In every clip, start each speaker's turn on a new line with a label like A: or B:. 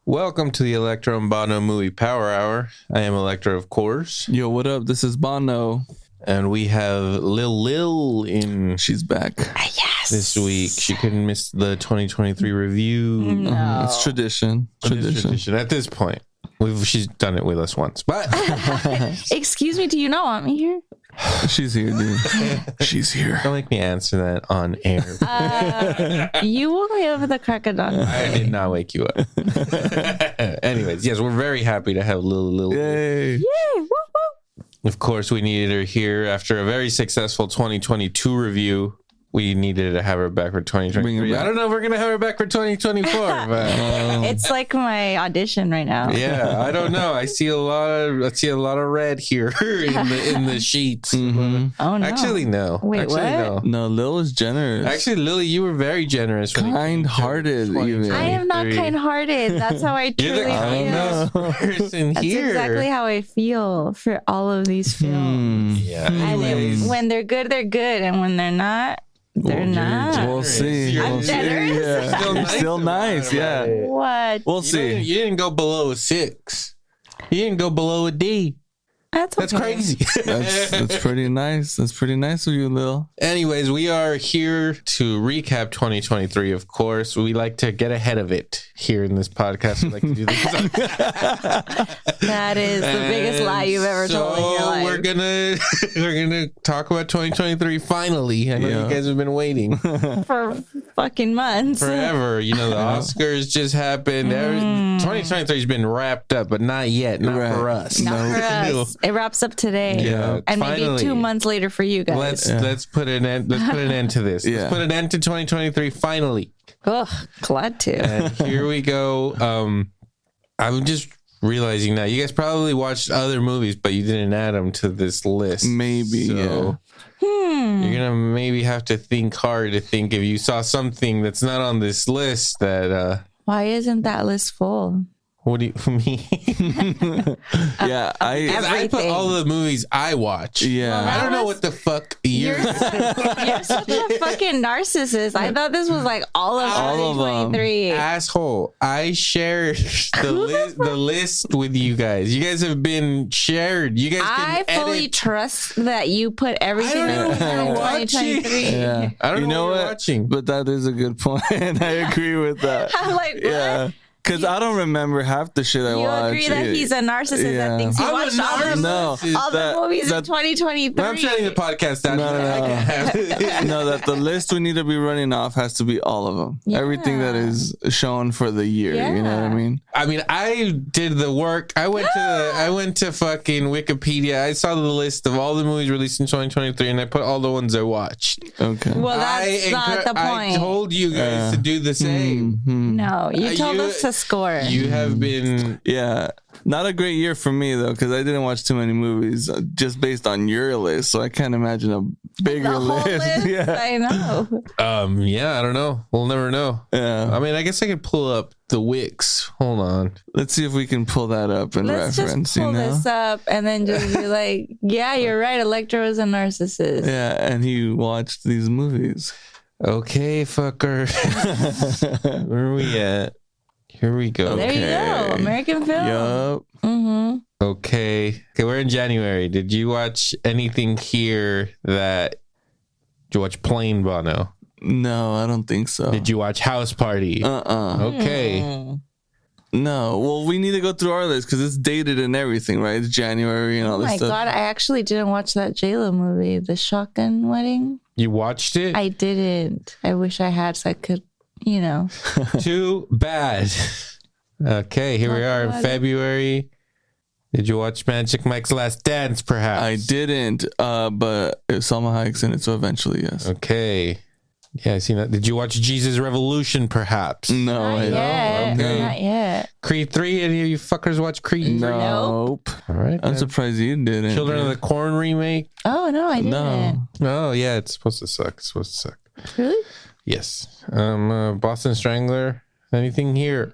A: Welcome to the Electro and Bono Movie Power Hour. I am Electro, of course.
B: Yo, what up? This is Bono.
A: And we have Lil Lil in.
B: She's back.
C: Yes.
A: This week. She couldn't miss the 2023 review.
C: No.
B: It's tradition. Tradition.
A: At this point. She's done it with us once. But
C: Excuse me, do you not want me here?
B: She's here, dude. She's here.
A: don't make me answer that on air.
C: You woke me up with a crack of dawn.
A: I did not wake you up. Anyways, yes, we're very happy to have Lil.
B: Yay.
C: Yay! Woo woo!
A: Of course, we needed her here after a very successful 2022 review. We needed to have her back for 2023. I don't know if we're going to have her back for 2024, but
C: It's like my audition right now.
A: yeah, I don't know. I see a lot of red here in the sheets.
B: Mm-hmm.
C: Oh no!
A: Actually, no.
C: Wait,
A: Actually,
C: what?
B: No, Lil was generous.
A: Actually, Lily, you were very generous.
B: Kind-hearted, even.
C: I am not kind-hearted. That's how I truly
A: You're the
C: feel.
A: kindest person
C: That's
A: here.
C: exactly how I feel for all of these films.
A: Yeah.
C: And
A: Anyways.
C: when they're good, they're good, and when they're not, they're not.
B: We'll see.
C: I'm
B: We'll see.
C: generous.
B: Yeah.
A: Still nice
B: Still
A: about
B: nice,
A: it.
B: yeah.
C: What?
B: We'll see.
A: You didn't go below a 6. You didn't go below a D.
C: That's
A: That's crazy.
B: That's pretty nice. That's pretty nice of you, Lil.
A: Anyways, we are here to recap 2023, of course. We like to get ahead of it here in this podcast. We like to do this.
C: That is the biggest lie you've ever told in your life.
A: We're gonna talk about 2023 finally. I know you guys have been waiting
C: For fucking months.
A: forever. You know, the Oscars just happened. 2023 has been wrapped up, but not yet. Not for us.
C: Not for us. It wraps up today.
A: Yeah,
C: And
A: finally.
C: maybe 2 months later for you guys.
A: Let's put an end to this.
B: Yeah.
A: Let's put an end to 2023 finally.
C: Ugh, glad to.
A: And here we go. I'm just realizing now you guys probably watched other movies, but you didn't add them to this list.
B: Maybe,
A: So you're gonna maybe have to think hard to think if you saw something that's not on this list that
C: Why isn't that list full?
A: what do you mean?
B: Yeah,
A: I put
C: Everything.
A: all the movies I watch.
B: yeah.
A: I don't know what the fuck
C: You're such a fucking narcissist. I thought this was like all of
B: All of them.
C: 2023.
A: Asshole. I shared the list with you guys. You guys have been shared. You guys
C: I
A: can
C: fully
A: edit.
C: trust that you put everything
A: I don't know
C: in
A: what you're
C: 2023.
B: Yeah.
A: I don't
B: you
A: know what you're
B: what?
A: watching.
B: But that is a good point. I agree with that.
C: I'm like, what?
B: Yeah. Because I don't remember half the shit I
C: You
B: watched.
C: agree that he's a narcissist
B: Yeah.
C: that thinks he
A: I'm a
C: watched all the,
B: No.
C: all the movies in 2023.
A: But I'm shutting the podcast down.
B: No. No, that the list we need to be running off has to be all of them.
C: Yeah.
B: Everything that is shown for the year. You know what I
C: Yeah.
B: mean?
A: I mean, I did the work. I went to fucking Wikipedia. I saw the list of all the movies released in 2023, and I put all the ones I watched.
B: Okay.
C: Well, that's not the
A: I
C: point.
A: told you guys to do the same.
C: No, you told
A: You-
C: us to score.
A: You have been.
B: Yeah. Not a great year for me, though, because I didn't watch too many movies just based on your list. So I can't imagine a bigger
C: the whole list.
B: Yeah.
C: I know.
A: Yeah, I don't know. We'll never know.
B: Yeah.
A: I mean, I guess I could pull up the Wix. Hold on.
B: Let's see if we can pull that up and
C: Let's
B: reference,
C: just pull
B: you know?
C: this up and then just be like, yeah, you're right. Electro is a narcissist.
B: Yeah. And he watched these movies.
A: Okay, fucker. Where are we at? Here we go.
C: There you go.
B: Okay.
C: American film.
B: Yup.
C: Mm-hmm.
A: Okay, we're in January. Did you watch anything here that? Did you watch Plain Bono?
B: No, I don't think so.
A: Did you watch House Party? Okay.
B: No. Well, we need to go through our list because it's dated and everything, right? It's January and all
C: Oh
B: this
C: my
B: stuff.
C: God. I actually didn't watch that JLo movie, The Shotgun Wedding.
A: You watched it?
C: I didn't. I wish I had so I could, you know.
A: Too bad. Okay, here we are in February. Did you watch Magic Mike's Last Dance, perhaps?
B: I didn't, but Salma Hayek's in it, so eventually, yes.
A: Okay. Yeah, I seen that. Did you watch Jesus Revolution, perhaps?
B: No,
C: Not
B: I
C: yet.
A: Okay.
C: Not yet.
A: Creed 3? Any of you fuckers watch Creed 3?
B: Nope.
A: All right.
B: I'm
A: then.
B: surprised you didn't.
A: Children of the Corn remake?
C: Oh, no, I didn't.
B: No.
A: Oh, yeah, it's supposed to suck. It's supposed to suck.
C: Really?
A: Yes. Boston Strangler. Anything here?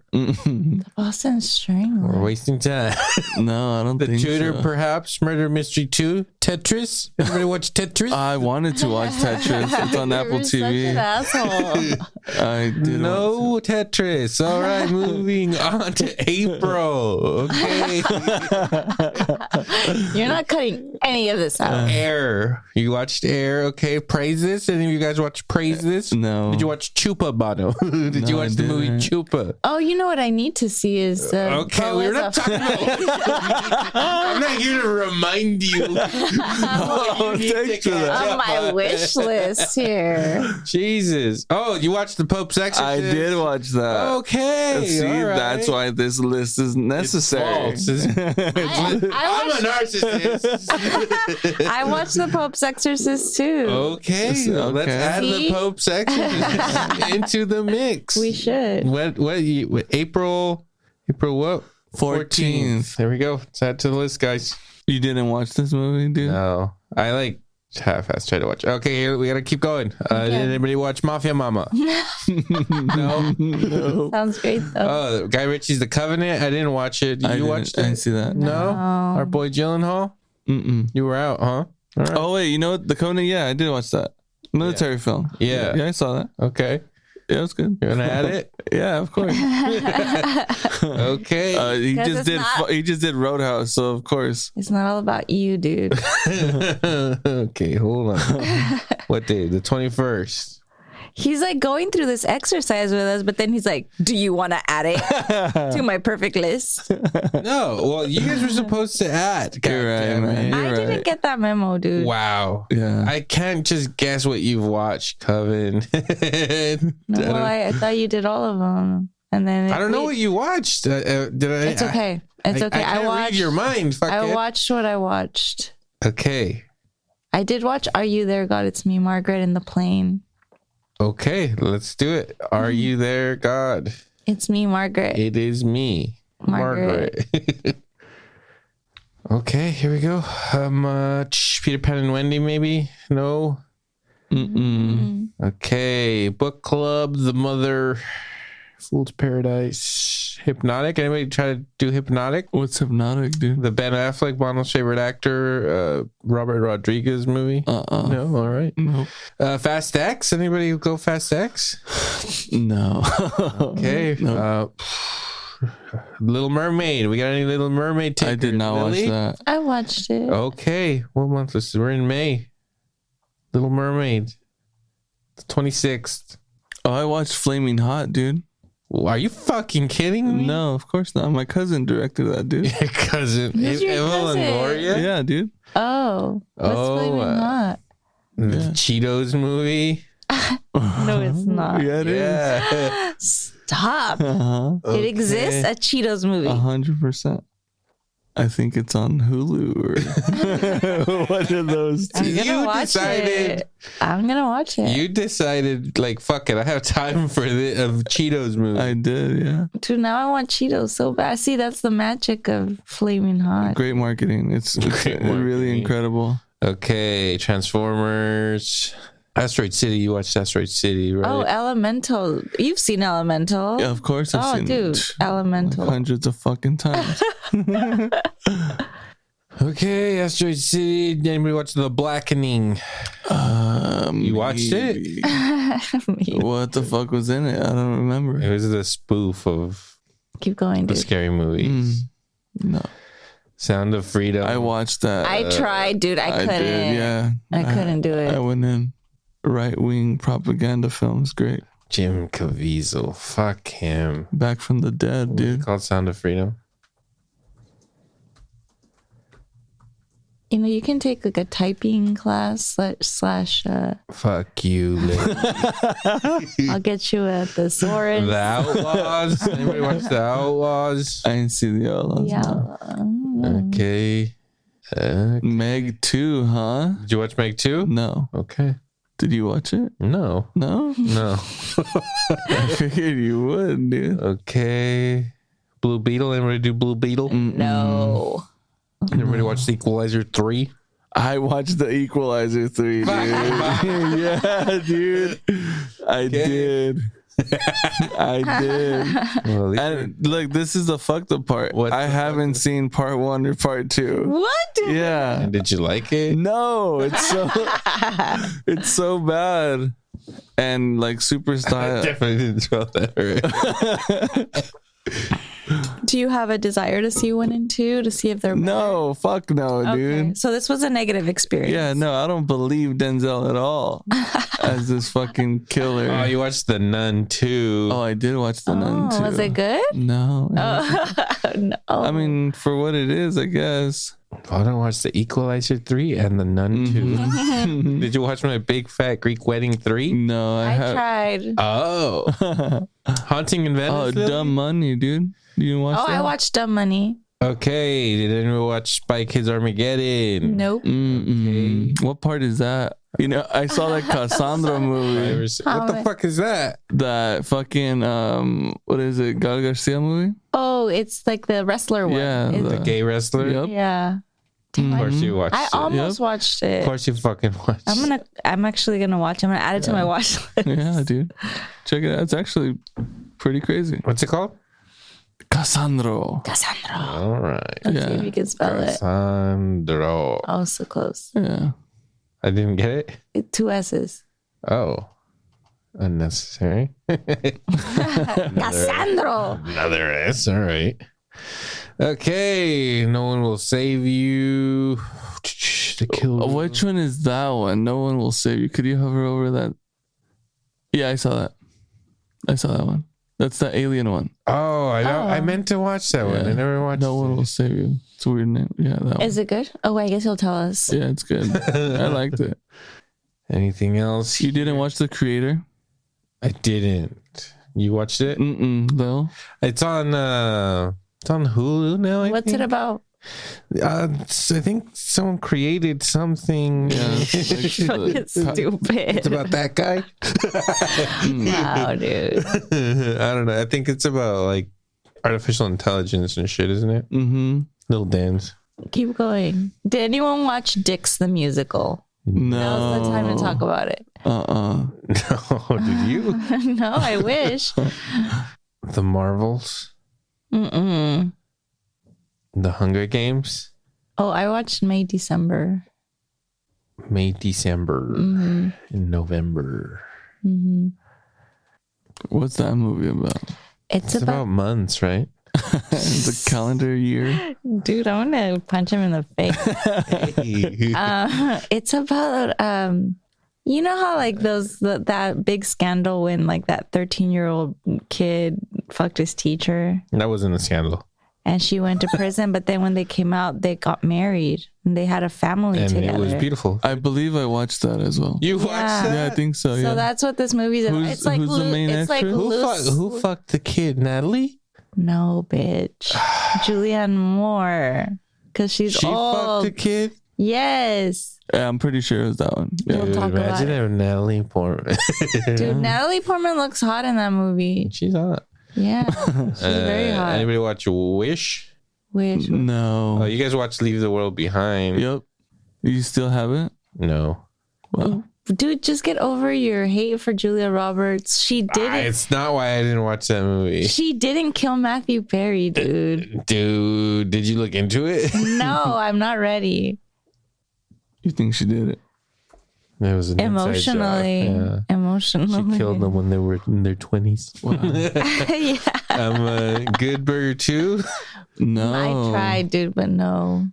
C: Boston Strangler.
A: We're wasting time.
B: No, I don't
A: The
B: think
A: Tutor,
B: so.
A: perhaps. Murder Mystery 2. Tetris. Everybody watch Tetris?
B: I wanted to watch Tetris. It's on Apple
C: You're such an
B: TV.
C: asshole.
B: I did.
A: No Tetris. All right, moving on to April. Okay.
C: You're not cutting any of this out.
A: Air. You watched Air. Okay. Praise This. Any of you guys watch Praise This?
B: No.
A: Did you watch Chupa, Bono? Did you
B: No, I
A: watch the movie
B: didn't.
A: Chupa?
C: Oh, you know what I need to see is
A: Okay, we're not talking about. I'm not here to remind you.
B: Oh, thanks for that.
C: on my wish list here.
A: Jesus. Oh, you watched The Pope's Exorcist?
B: I did watch that.
A: Okay.
B: See,
A: all right.
B: that's why this list is necessary.
A: False. I'm a narcissist.
C: I watched The Pope's Exorcist too.
A: Okay, so let's
B: Okay.
A: add
C: See?
A: The Pope's Exorcist into the mix.
C: We should.
A: What April what?
B: 14th.
A: There we go. Let's add to the list, guys.
B: You didn't watch this movie, dude?
A: No, I like half-ass try to watch. Okay, here we gotta keep going. Did anybody watch Mafia Mama? No.
B: No.
C: Sounds great though.
A: Oh, Guy Ritchie's The Covenant. I didn't watch it. Did you watch
B: I didn't
A: it?
B: see that.
A: No. Our boy Gyllenhaal.
B: Mm-mm.
A: You were out, huh? All right.
B: Oh wait, you know what? The Covenant. Yeah, I did watch that military film.
A: Yeah.
B: yeah, I saw that.
A: Okay.
B: Yeah, it was good.
A: You wanna add it?
B: Yeah, of course.
A: Okay.
B: He
C: 'Cause
B: just
C: it's
B: did.
C: not-
B: He just did Roadhouse, so of course.
C: It's not all about you, dude.
A: Okay, hold on. What day? The 21st.
C: He's like going through this exercise with us, but then he's like, "Do you want to add it to my perfect list?"
A: No, well, you guys were supposed to add.
B: You're right,
A: Goddamn
B: man.
A: it.
B: You're
C: I didn't
B: right.
C: get that memo, dude.
A: Wow.
B: Yeah.
A: I can't just guess what you've watched, Coven.
C: No, well, I thought you did all of them, and then
A: I don't know what you watched. Did I?
C: It's okay. It's okay.
A: I can't read your mind. Fuck
C: I
A: it.
C: watched what I watched.
A: Okay.
C: I did watch Are You There, God? It's Me, Margaret in the Plane.
A: Okay, let's do it. Are you there, God?
C: It's me, Margaret.
A: It is me,
C: Margaret.
A: Margaret. Okay, here we go. Peter Pan and Wendy, maybe? No.
B: Mm-mm.
A: Okay, book club, The Mother, Fool's Paradise, Hypnotic. Anybody try to do Hypnotic?
B: What's Hypnotic, dude?
A: The Ben Affleck, Bono's favorite actor, Robert Rodriguez movie. No, all right.
B: No.
A: Fast X. Anybody go Fast X?
B: No.
A: Okay.
B: No.
A: Little Mermaid. We got any Little Mermaid?
B: I did not
A: Lily?
B: watch that.
C: I watched it.
A: Okay. What month is this? We're in May. Little Mermaid. The 26th.
B: Oh, I watched Flaming Hot, dude.
A: Are you fucking kidding me?
B: No, of course not. My cousin directed that, dude.
A: Your cousin.
C: Who's your
A: Evelyn
C: cousin?
A: Gloria?
B: Yeah, dude.
C: Oh, what's
A: Oh,
C: Flaming Hot?
A: The
B: Yeah.
A: Cheetos movie.
C: No, it's not.
B: Yeah, it is.
A: Yeah.
C: Stop.
B: Uh-huh.
C: It exists, a Cheetos movie.
B: 100%. I think it's on Hulu or one of those
C: I'm
B: two.
C: gonna
A: You
C: watch
A: decided-
C: it. I'm gonna watch it.
A: You decided, like, fuck it. I have time for the Cheetos movie.
B: I did, yeah.
C: Dude, now I want Cheetos so bad. See, that's the magic of Flaming Hot.
B: Great marketing. It's
A: Great
B: really
A: marketing.
B: incredible.
A: Okay, Transformers. Asteroid City. You watched Asteroid City, right?
C: Oh, Elemental. You've seen Elemental.
B: Yeah, of course. I've
C: Oh,
B: seen
C: dude,
B: it
C: Elemental.
B: hundreds of fucking times.
A: Okay, Asteroid City. Did anybody watch The Blackening? You watched it?
B: it? What the fuck was in it? I don't remember.
A: It was the spoof of
C: Keep going,
A: a
C: dude.
A: scary movie.
B: No.
A: Sound of Freedom.
B: I watched that.
C: I tried, dude. I couldn't.
B: did, yeah.
C: I couldn't do it.
B: I went in. Right wing propaganda films. Great.
A: Jim Caviezel. Fuck him.
B: Back from the dead,
A: What's it
B: dude.
A: called? Sound of Freedom.
C: You know, you can take like a typing class slash
A: Fuck you, Lil.
C: I'll get you a thesaurus.
A: The Outlaws. Anybody watch The Outlaws?
B: I didn't see the Outlaws.
C: Yeah.
B: no.
A: Okay.
B: Meg 2, huh?
A: Did you watch Meg 2?
B: No.
A: Okay.
B: Did you watch it?
A: No.
B: No?
A: No.
B: I figured you would, dude.
A: Okay. Blue Beetle. Anybody do Blue Beetle?
C: No.
A: Anybody watch The Equalizer 3?
B: I watched The Equalizer 3, dude.
A: Fuck.
B: Yeah, dude. I
A: Okay.
B: did. I did.
A: Well,
B: And look, this is the fucked up part.
A: What's
B: I
A: the
B: haven't seen part 1 or part 2.
C: What?
B: Yeah.
A: did you like it?
B: No, it's so bad. And like super style.
A: Definitely didn't throw that right.
C: Do you have a desire to see 1 and 2 to see if they're better?
B: No, fuck no,
C: Okay.
B: dude.
C: So this was a negative experience.
B: Yeah, no, I don't believe Denzel at all as this fucking killer.
A: Oh, you watched The Nun too.
B: Oh, I did watch The Nun too.
C: Was it good?
B: No.
C: No.
B: I mean, for what it is, I guess.
A: I don't watch The Equalizer 3 and The Nun 2. Did you watch my Big Fat Greek Wedding 3?
B: No,
C: I tried.
A: Oh. Haunting in Venice?
B: Oh,
A: Lily?
B: Dumb Money, dude. You didn't watch that?
C: I watched Dumb Money.
A: Okay. Did anyone watch Spy Kids Armageddon?
C: Nope.
B: What part is that? You know, I saw that Cassandra movie.
A: What the fuck is that?
B: That fucking, what is it? Gal Garcia movie?
C: Oh, it's like the wrestler one.
B: Yeah,
C: It's-
A: The gay wrestler?
B: Yep.
C: yeah.
A: Of course you watched
C: I
A: it.
C: almost watched it.
A: Of course you fucking watched it.
C: I'm actually gonna watch. I'm gonna add it to my watch list.
B: Yeah, dude. Check it out. It's actually pretty crazy.
A: What's it called?
B: Cassandra.
C: Cassandra.
A: All right.
C: Let's see if you can spell it.
A: Sandro.
C: Oh, so close.
B: Yeah.
A: I didn't get it.
C: 2 S's.
A: Oh. Unnecessary.
C: Cassandra.
A: Another S. All right. Okay. No one will save you. The kill.
B: Which one is that one? No one will save you. Could you hover over that? Yeah, I saw that. I saw that one. That's the alien one.
A: Oh, I know. I meant to watch that one. I never watched
B: No one will save you. It's a weird name. Yeah, that one.
C: Is it good? Oh, I guess you'll tell us.
B: Yeah, it's good. I liked it.
A: Anything else?
B: You didn't watch The Creator?
A: I didn't. You watched it?
B: No.
A: It's on Hulu now.
C: What's it about?
A: I think someone created something.
B: Yeah.
C: Fucking stupid.
A: It's about that guy.
C: Wow, dude.
A: I don't know. I think it's about like artificial intelligence and shit, isn't it?
B: Mm-hmm.
A: Little Dan's.
C: Keep going. Did anyone watch Dix the musical?
B: No.
C: Now's the time to talk about it.
A: No, did you?
C: No, I wish.
A: The Marvels.
C: Mm-mm.
A: The Hunger Games.
C: Oh, I watched May, December.
A: May, December, and November.
C: Mm-hmm.
B: What's that movie about?
C: It's
A: It's about months, right?
B: The calendar year.
C: dude, I want to punch him in the face. It's about you know how like that big scandal when like that 13-year-old kid fucked his teacher
A: That wasn't a scandal.
C: and she went to prison, but then when they came out they got married and they had a family
A: And
C: together.
A: it was beautiful.
B: I believe I watched that as well.
A: You watched that?
B: Yeah, I think so.
C: So
B: Yeah.
C: that's what this movie's about.
B: Who's-
C: It's like
B: who's the main
C: it's like
B: actress?
A: Who fucked the kid? Natalie?
C: No, bitch. Julianne Moore. Because she's
A: She
C: old.
A: fucked the kid?
C: Yes.
B: Yeah, I'm pretty sure it was that one. Yeah.
C: We'll
A: Dude,
C: talk about
A: imagine
C: it.
A: if Natalie Portman.
C: Dude, Natalie Portman looks hot in that movie.
A: She's hot.
C: Yeah. She's very hot.
A: Anybody watch Wish?
C: Wish.
B: No.
A: Oh, you guys watch Leave the World Behind?
B: Yep. You still have it?
A: No.
B: Wow.
C: Dude, just get over your hate for Julia Roberts. She didn't.
A: It's not why I didn't watch that movie.
C: She didn't kill Matthew Perry, dude.
A: Dude, did you look into it?
C: No, I'm not ready.
B: You think she did it?
A: It was an
C: Emotionally.
A: inside job.
C: Emotionally.
A: She killed them when they were in their 20s.
C: Yeah.
A: Good Burger 2.
B: No.
C: I tried, dude, but no.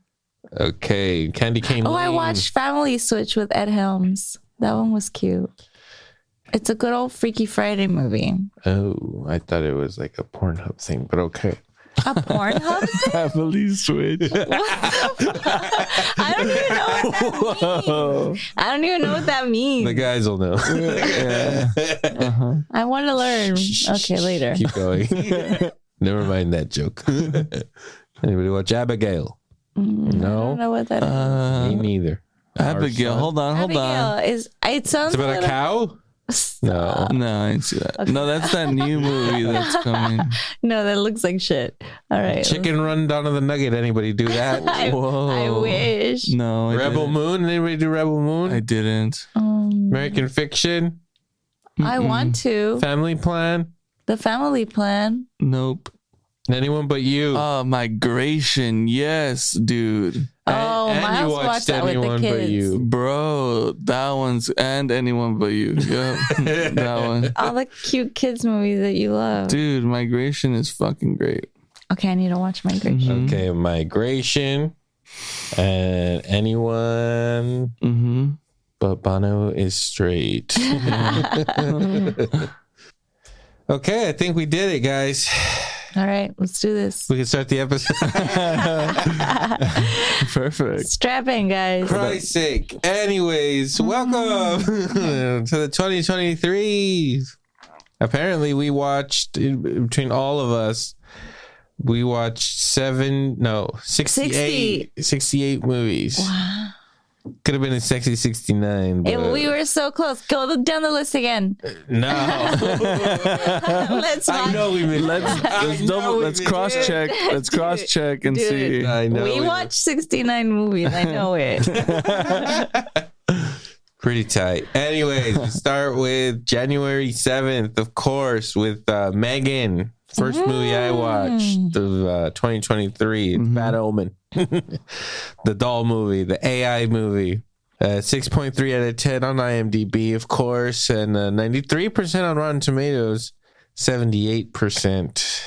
A: Okay, Candy Cane
C: Oh, I
A: Lane.
C: watched Family Switch with Ed Helms. That one was cute. It's a good old Freaky Friday movie.
A: Oh, I thought it was like a Pornhub thing, but okay.
C: A Pornhub?
B: Family Switch.
C: I don't even know what that means. I don't even know what that means.
A: The guys will know.
C: I want to learn. Okay, later.
A: Keep going. Never mind that joke. Anybody watch Abigail?
C: I don't
A: No,
C: know what that is.
A: me neither.
B: Abigail, hold on.
C: Abigail is. It sounds
A: It's about a cow? No.
B: No, I didn't see that. No, that's that new movie that's coming.
C: No, that looks like shit. All right.
A: Chicken Run Down to the Nugget. Anybody do that?
B: Whoa.
C: I wish.
B: No.
A: Rebel
B: didn't.
A: Moon. Anybody do Rebel Moon?
B: I didn't.
A: American Fiction.
C: I want to.
A: Family Plan?
C: The Family Plan.
B: Nope.
A: Anyone But You?
B: Migration. Yes, dude.
C: Oh,
A: and
C: Miles
A: you
C: watched that with the
A: Anyone But
C: kids.
A: You.
B: Bro, that one's and Anyone But You. Yep. That one.
C: All the cute kids movies that you love.
B: Dude, Migration is fucking great.
C: Okay, I need to watch Migration.
A: Okay, Migration. And Anyone But Bono Is Straight. Okay, I think we did it, guys.
C: All right, let's do this.
A: We can start the episode.
B: Perfect.
C: Strap in, guys.
A: Christ's sake. Anyways, welcome to the 2023. Apparently, we watched, between all of us, we watched 68 movies.
C: Wow.
A: Could have been a sexy 69. But
C: We were so close. Go down the list again.
A: no.
C: Let's
A: I
C: watch.
A: know we missed.
B: Let's cross check. Let's cross check and see.
A: I know
C: We watched 69 movies. I know it.
A: Pretty tight. Anyways, we start with January 7th, of course, with Megan. First movie I watched of 2023. It's Bad Omen. The doll movie, the AI movie. 6.3 out of 10 on IMDb, of course, and 93% on Rotten Tomatoes, 78%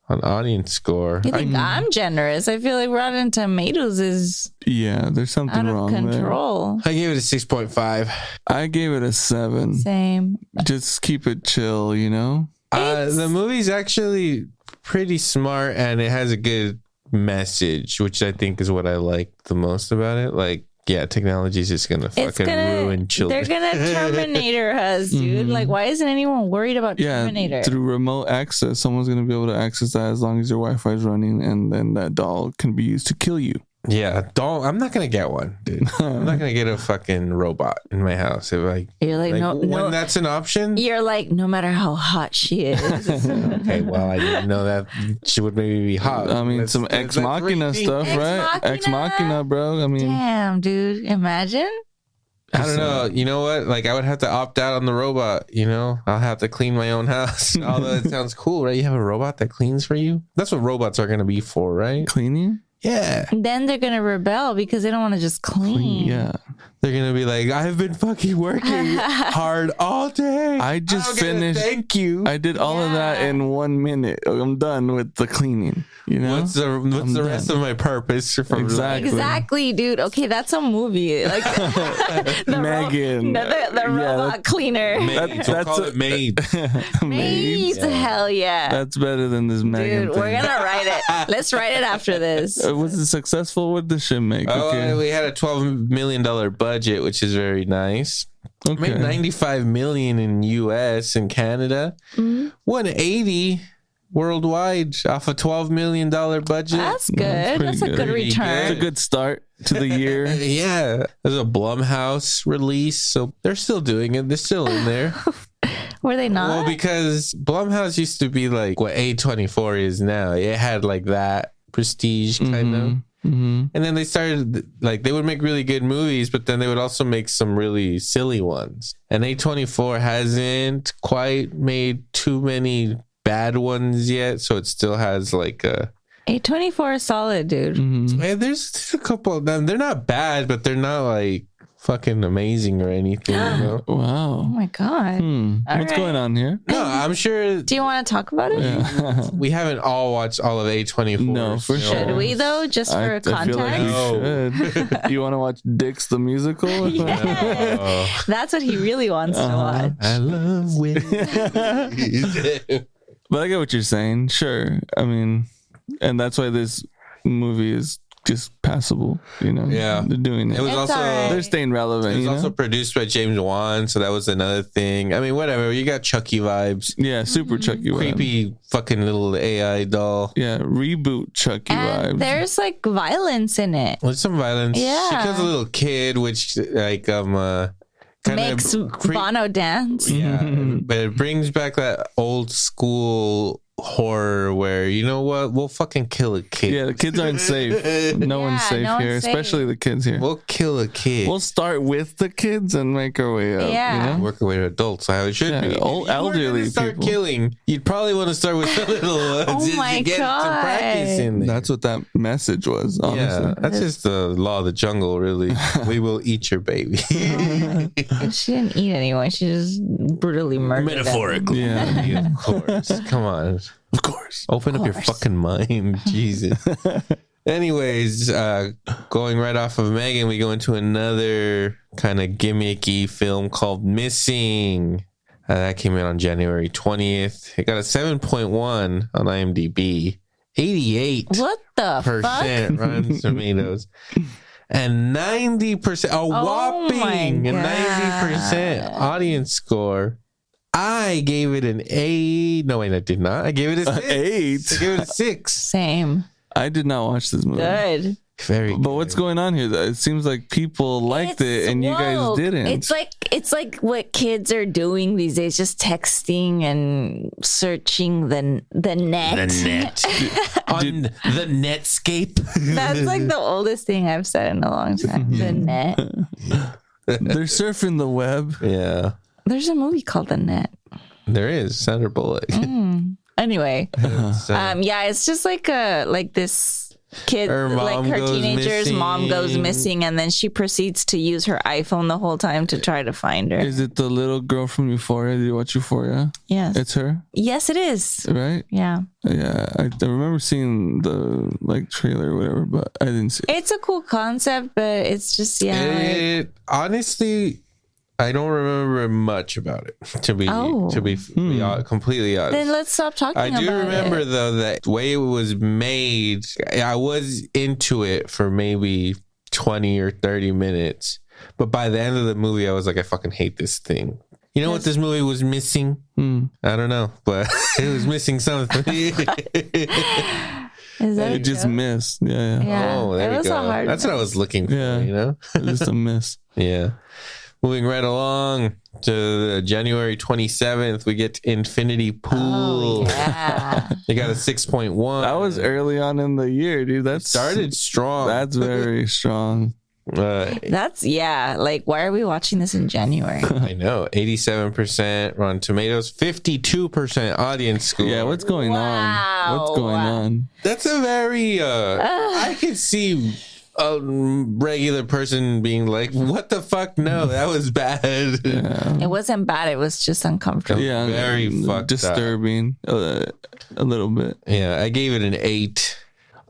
A: on audience score.
C: You think I'm generous? I feel like Rotten Tomatoes is
B: Yeah, there's something
C: out of
B: wrong
C: control.
A: I gave it a 6.5.
B: there. I gave it a 7.
C: Same.
B: Just keep it chill, you know?
A: The movie's actually pretty smart, and it has a good message, which I think is what I like the most about it. Like, yeah, technology is just gonna fucking ruin children.
C: They're gonna Terminator us, dude. Like, why isn't anyone worried about
B: Yeah,
C: Terminator?
B: through remote access, someone's going to be able to access that as long as your Wi-Fi is running, and then that doll can be used to kill you.
A: Yeah, don't. I'm not gonna get one, dude. I'm not gonna get a fucking robot in my house. If
C: You're like, no,
A: when that's an option.
C: You're like, no matter how hot she is.
A: Okay, well, I didn't know that she would maybe be hot.
B: I mean, some Ex Machina stuff, right? Ex Machina, bro. I mean,
C: Damn, dude. Imagine.
A: I don't know. You know what? Like, I would have to opt out on the robot. You know, I'll have to clean my own house. Although it sounds cool, right? You have a robot that cleans for you. That's what robots are gonna be for, right?
B: cleaning?
A: Yeah.
C: Then they're gonna rebel because they don't want to just clean.
B: Yeah.
A: They're gonna be like, I've been fucking working hard all day.
B: I just
A: I'm gonna
B: finished.
A: Thank you.
B: I did all of that in 1 minute. I'm done with the cleaning. You know?
A: What's the rest of my purpose? From
C: Exactly, dude. Okay, that's a movie. Like
B: Megan.
C: the robot cleaner.
A: Maids. We'll call it maids.
C: Maids, hell yeah.
B: That's better than this Megan
C: Dude,
B: thing.
C: we're gonna write it. Let's write it after this.
B: Was it successful? What did the shit make?
A: Oh,
B: Okay.
A: we had a $12 million budget, which is very nice.
B: Okay.
A: Made $95 million in US and Canada. $180 worldwide off a $12 million budget.
C: That's good. That's a
B: pretty
C: good
B: good.
C: return.
B: It's a good start to the year.
A: Yeah, there's a Blumhouse release, so they're still doing it. They're still in there.
C: Were they not?
A: Well, because Blumhouse used to be like what A24 is now. It had like that prestige kind of. And then they started like they would make really good movies, but then they would also make some really silly ones. And A24 hasn't quite made too many bad ones yet, so it still has like a
C: A24 is solid, dude.
A: And there's a couple of them. They're not bad, but they're not like fucking amazing or anything. You know?
C: Oh
B: Wow.
C: my god.
B: What's going on here?
A: No, I'm sure
C: Do you want to talk about it?
A: we haven't all watched all of A24.
B: No, for sure.
C: Should we though? Just for
B: I feel like
C: context?
B: we
A: No.
B: should. You want to watch Dix the musical?
C: Yes. That's what he really wants to watch.
A: I love women.
B: But I get what you're saying. Sure. I mean, and that's why this movie is just passable. You know?
A: Yeah.
B: They're doing it.
A: It was
C: It's
A: also
C: alright.
B: They're staying relevant.
A: it was
B: you know?
A: also produced by James Wan, so that was another thing. I mean, whatever. You got Chucky vibes.
B: Yeah, super Chucky vibes.
A: Creepy fucking little AI doll.
B: Yeah, reboot Chucky
C: And
B: vibes.
C: there's like violence in it.
A: With some violence.
C: Yeah.
A: She kills a little kid, which like kinda
C: Makes Bono dance.
A: Yeah, but it brings back that old school horror where, you know what, we'll fucking kill a kid.
B: Yeah, the kids aren't safe. No one's safe
C: no
B: here,
C: one's safe.
B: especially the kids here.
A: We'll kill a kid.
B: We'll start with the kids and make our way up.
C: Yeah.
B: You know?
A: Work our way to adults, how it should
B: Yeah,
A: be.
B: old
A: If you were gonna
B: elderly
A: start
B: people.
A: killing, you'd probably want to start with the little ones
C: Oh
A: just
C: my
A: to get
C: God.
A: some practice in there.
B: That's what that message was, honestly.
A: Yeah, that's just the law of the jungle, really. We will eat your baby.
C: She didn't eat anyone. She just brutally murdered them.
A: Metaphorically.
B: Yeah.
A: Of course. Come on.
B: Of course.
A: Open up your fucking mind. Jesus. Anyways, going right off of Megan, we go into another kind of gimmicky film called Missing. That came out on January 20th. It got a 7.1 on IMDb. 88%
C: What the fuck?
A: Rotten Tomatoes. And 90%, a whopping
C: my
A: 90% audience score. I gave it an 8. No, wait, I did not. I gave it a 6.
B: 8?
A: I gave it a 6.
C: Same.
B: I did not watch this movie.
C: Good.
A: Very
B: But what's going on here? It seems like people liked it and you guys
C: woke.
B: didn't.
C: It's like what kids are doing these days, just texting and searching the net.
A: The net. On the Netscape.
C: That's like the oldest thing I've said in a long time. The net.
B: They're surfing the web.
A: Yeah.
C: There's a movie called The Net.
A: There is. Sandra Bullock.
C: Anyway,
A: So-
C: yeah, it's just like this kid,
A: Her
C: like
A: mom
C: her
A: goes
C: teenager's mom goes
A: missing.
C: missing, and then she proceeds to use her iPhone the whole time to try to find her.
B: Is it the little girl from Euphoria? Did you watch Euphoria?
C: Yes,
B: It's her,
C: yes, it is.
B: right?
C: Yeah,
B: Yeah, I remember seeing the trailer or whatever, but I didn't see it.
C: it's a cool concept, but it's just
A: It, honestly, I don't remember much about it, to be completely honest.
C: then let's stop talking
A: I
C: about
A: do remember
C: it.
A: though that the way it was made, I was into it for maybe 20 or 30 minutes, but by the end of the movie I was like, I fucking hate this thing. You know what this movie was missing? I don't know, but it was missing something.
C: Is that
B: It just missed. Yeah.
C: Yeah,
A: Oh, there
C: it
A: we
C: was
A: go.
C: a hard.
A: That's what I was looking for,
B: Yeah.
A: you know?
B: Just a miss.
A: Yeah. Moving right along to January 27th, we get Infinity Pool.
C: Oh, yeah.
A: They got a 6.1.
B: That was early on in the year, dude. That
A: started strong.
B: That's very strong.
C: That's like, why are we watching this in January?
A: I know. 87% Rotten Tomatoes, 52% audience score.
B: Yeah, what's going on? What's going on?
A: That's a very I could see a regular person being like, what the fuck? No, that was bad.
C: It wasn't bad. It was just uncomfortable.
B: Yeah,
A: Very fucked
B: disturbing. A little bit.
A: Yeah, I gave it an 8.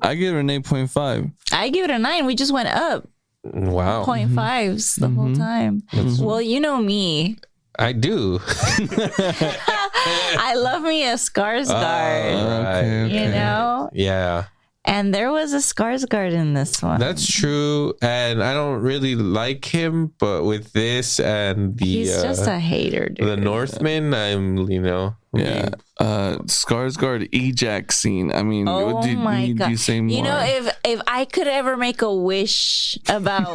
B: I give it an 8.5.
C: I give it a 9. We just went up
A: Wow.
C: 0.5s the whole time. Well, you know me.
A: I do.
C: I love me a Skarsgård,
A: Right.
C: you know?
A: Yeah.
C: And there was a Skarsgård in this one.
A: That's true, and I don't really like him, but with this and the
C: He's just a hater, dude.
A: the Northman, I'm
B: Yeah. Skarsgård ejac scene. I mean,
C: Oh
B: what
C: my
B: do
C: God.
B: you say more?
C: You know, if I could ever make a wish about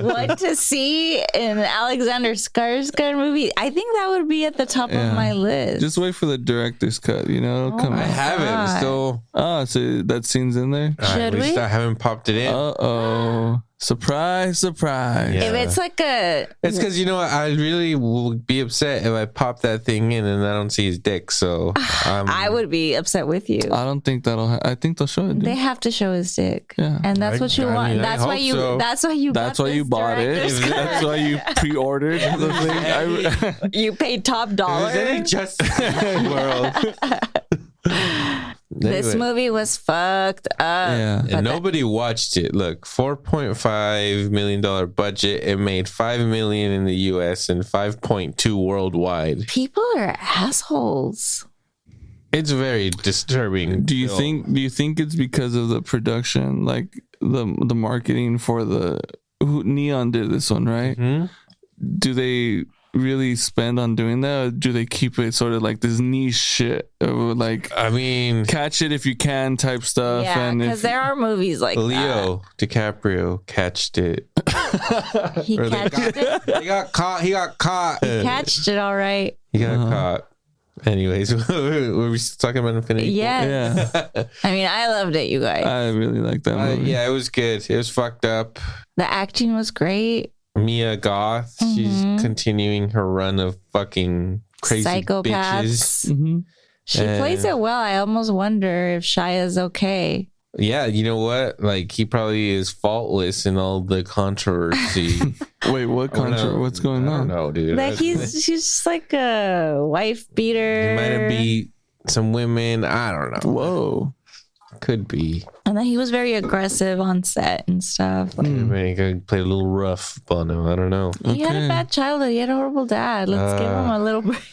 C: what to see in an Alexander Skarsgård movie, I think that would be at the top of my list.
B: Just wait for the director's cut, you know? Come
A: I
B: on.
A: haven't still.
B: Oh, so that scene's in there?
C: Should
A: at least
C: we?
A: I haven't popped it in.
B: Uh-oh. Surprise, surprise.
A: Yeah.
C: If it's like a
A: It's because you know what? I really will be upset if I pop that thing in and I don't see his dick. So
C: I would be upset with you.
B: I don't think I think they'll show it. Dude.
C: They have to show his dick,
B: Yeah.
C: and that's what you
A: I
C: want.
A: mean, I
C: That's why
A: hope
C: you.
A: so.
C: That's why you.
B: That's
C: got
B: why you
C: this
B: bought it.
C: director's
B: That's
C: cut.
B: why you pre-ordered the thing.
C: You paid top
A: Is
C: dollar.
A: it just world?
C: This
A: Anyway.
C: movie was fucked up.
B: Yeah.
A: And nobody watched it. Look, $4.5 million budget. It made $5 million in the US and 5.2 worldwide.
C: People are assholes.
A: It's very disturbing.
B: Do you think it's because of the production, like the marketing for Neon did this one, right?
A: Hmm?
B: Do they really spend on doing that, or do they keep it sort of like this niche shit of like
A: I mean,
B: catch it if you can type stuff?
C: Yeah,
B: and
C: because there are movies like
A: Leo DiCaprio catched it.
C: that. He
A: Or they
C: catched it.
A: He got caught.
C: He catched it all right.
A: He got caught. Anyways, were we still talking about Infinity Pool?
C: Yes.
B: Yeah,
C: I mean, I loved it, you guys.
B: I really like that movie.
A: Yeah, it was good. It was fucked up.
C: The acting was great.
A: Mia Goth, she's continuing her run of fucking crazy
C: Psychopaths.
A: bitches.
B: Mm-hmm.
C: She plays it well. I almost wonder if Shia's okay.
A: Yeah, you know what? Like, he probably is faultless in all the controversy.
B: Wait, what country? What's going
A: I don't
B: on?
A: know, dude.
C: Like she's just like a wife beater.
A: He might have beat some women. I don't know.
B: Whoa.
A: Could be.
C: And then he was very aggressive on set and stuff. Like,
A: Maybe could play a little rough on him. I don't know.
C: he had a bad childhood. He had a horrible dad. Let's give him a little break.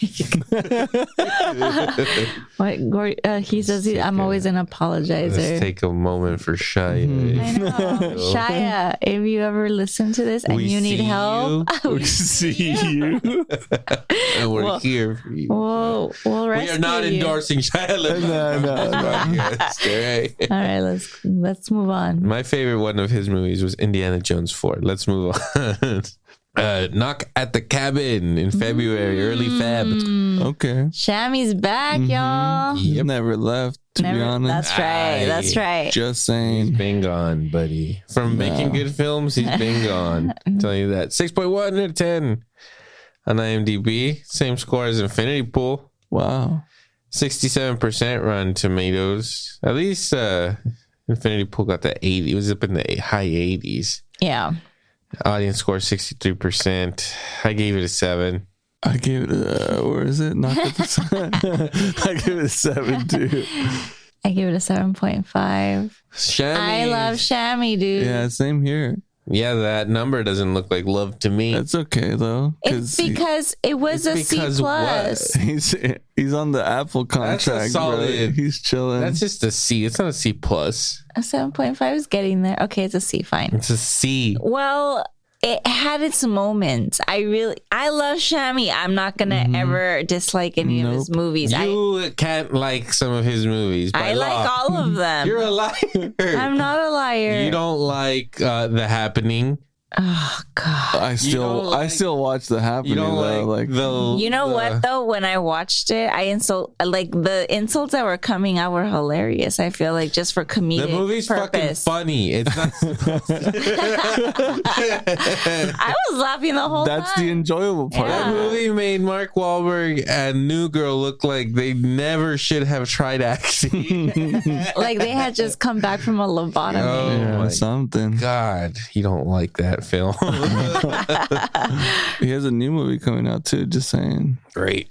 C: He says I'm always an apologizer.
A: Let's take a moment for Shia.
C: I know. Shia, if you ever listen to this and
A: We
C: you need
A: see
C: help,
B: We see you.
A: And we're here for you.
C: we'll
A: We
C: rescue
A: are not
C: you.
A: endorsing Shia LaBeouf.
B: No.
A: All
C: All right, let's move on.
A: My favorite one of his movies was Indiana Jones 4. Let's move on. Knock at the Cabin in February, early Feb.
B: Okay.
C: Shammy's back, y'all.
B: Yep. Never left, to be honest.
C: That's right. That's right.
B: Just
A: He's
B: saying.
A: been gone, buddy. From making good films, he's been gone. I'll tell you that. 6.1 out of 10 on IMDb. Same score as Infinity Pool.
B: Wow.
A: 67% Rotten Tomatoes. At least Infinity Pool got the 80. It was up in the high 80s.
C: Yeah.
A: Audience score 63%. I gave it a 7.
B: I gave it a, where is it? Not at the I gave it a 7 too.
C: I give it a 7.5.
A: Shammy.
C: I love Shammy, dude.
B: Yeah, same here.
A: Yeah, that number doesn't look like love to me.
B: That's okay though.
C: It's because it was a C
A: because
C: plus.
B: He's on the Apple contract,
A: That's a solid-
B: bro. He's chilling.
A: That's just a C. It's not a C plus.
C: A 7.5 is getting there. Okay, it's a C. Fine.
A: It's a C.
C: Well, it had its moments. I love Shammy. I'm not gonna ever dislike any of his movies.
A: You can't like some of his movies.
C: I like all of them.
A: You're a liar.
C: I'm not a liar.
A: You don't like The Happening.
C: Oh God.
B: I still watch The Happening.
A: You don't
B: though.
A: like the.
C: You know what though? When I watched it, the insults that were coming out were hilarious. I feel like just for comedic
A: The movie's fucking
C: purpose.
A: funny. It's not.
C: I was laughing the whole
B: That's
C: time.
B: the enjoyable part.
C: Yeah.
A: That movie made Mark Wahlberg and New Girl look like they never should have tried acting.
C: Like they had just come back from a lobotomy.
A: Oh
B: Yeah,
A: my
B: something.
A: God, you don't like that film.
B: He has a new movie coming out too. Just saying.
A: Great.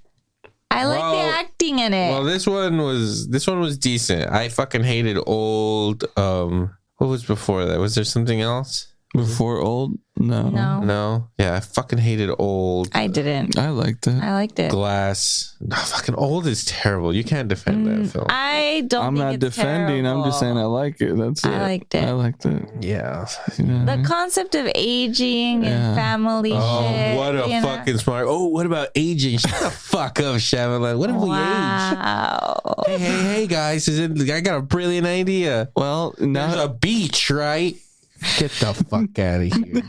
C: I like
A: Well-
C: the acting in it.
A: Well, this one was decent. I fucking hated old. What was before that? Was there something else?
B: Before Old? No.
A: No. Yeah, I fucking hated old.
C: I didn't.
B: I liked it.
C: I liked it.
A: Glass. No, fucking old is terrible. You can't defend that film.
C: I don't.
B: I'm
C: think
B: not
C: it's
B: defending. I'm just saying I
C: terrible.
B: like it. That's it.
C: I liked it.
B: I liked it.
A: Yeah.
B: You know?
C: The concept of aging
B: Yeah.
C: and family
A: Oh,
C: shit.
A: what a
C: you know?
A: fucking smart. Oh, what about aging? Shut the fuck up, Shyamalan. What if we age?
C: Wow.
A: Hey, guys. I got a brilliant idea.
B: Well,
A: There's
B: now
A: a beach, right? Get the fuck out of here.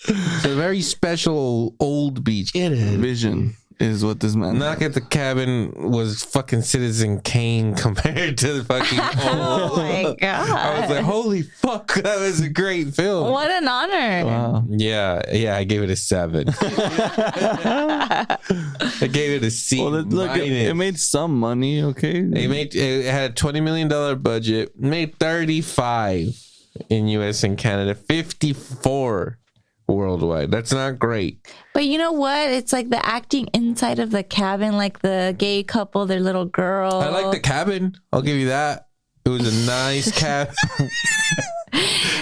A: It's a very special old beach. Get it.
B: Vision is what this man.
A: Knock at the Cabin was fucking Citizen Kane compared to the fucking
C: Oh
A: old.
C: my god.
A: I was like, holy fuck, that was a great film.
C: What an honor.
B: Wow.
A: Yeah, I gave it a 7. I gave it a C.
B: Well, look, it made some money. Okay.
A: It had a $20 million budget, made 35 in US and Canada, 54 worldwide. That's not great.
C: But you know what? It's like the acting inside of the cabin, like the gay couple, their little girl.
A: I like the cabin. I'll give you that. It was a nice cabin.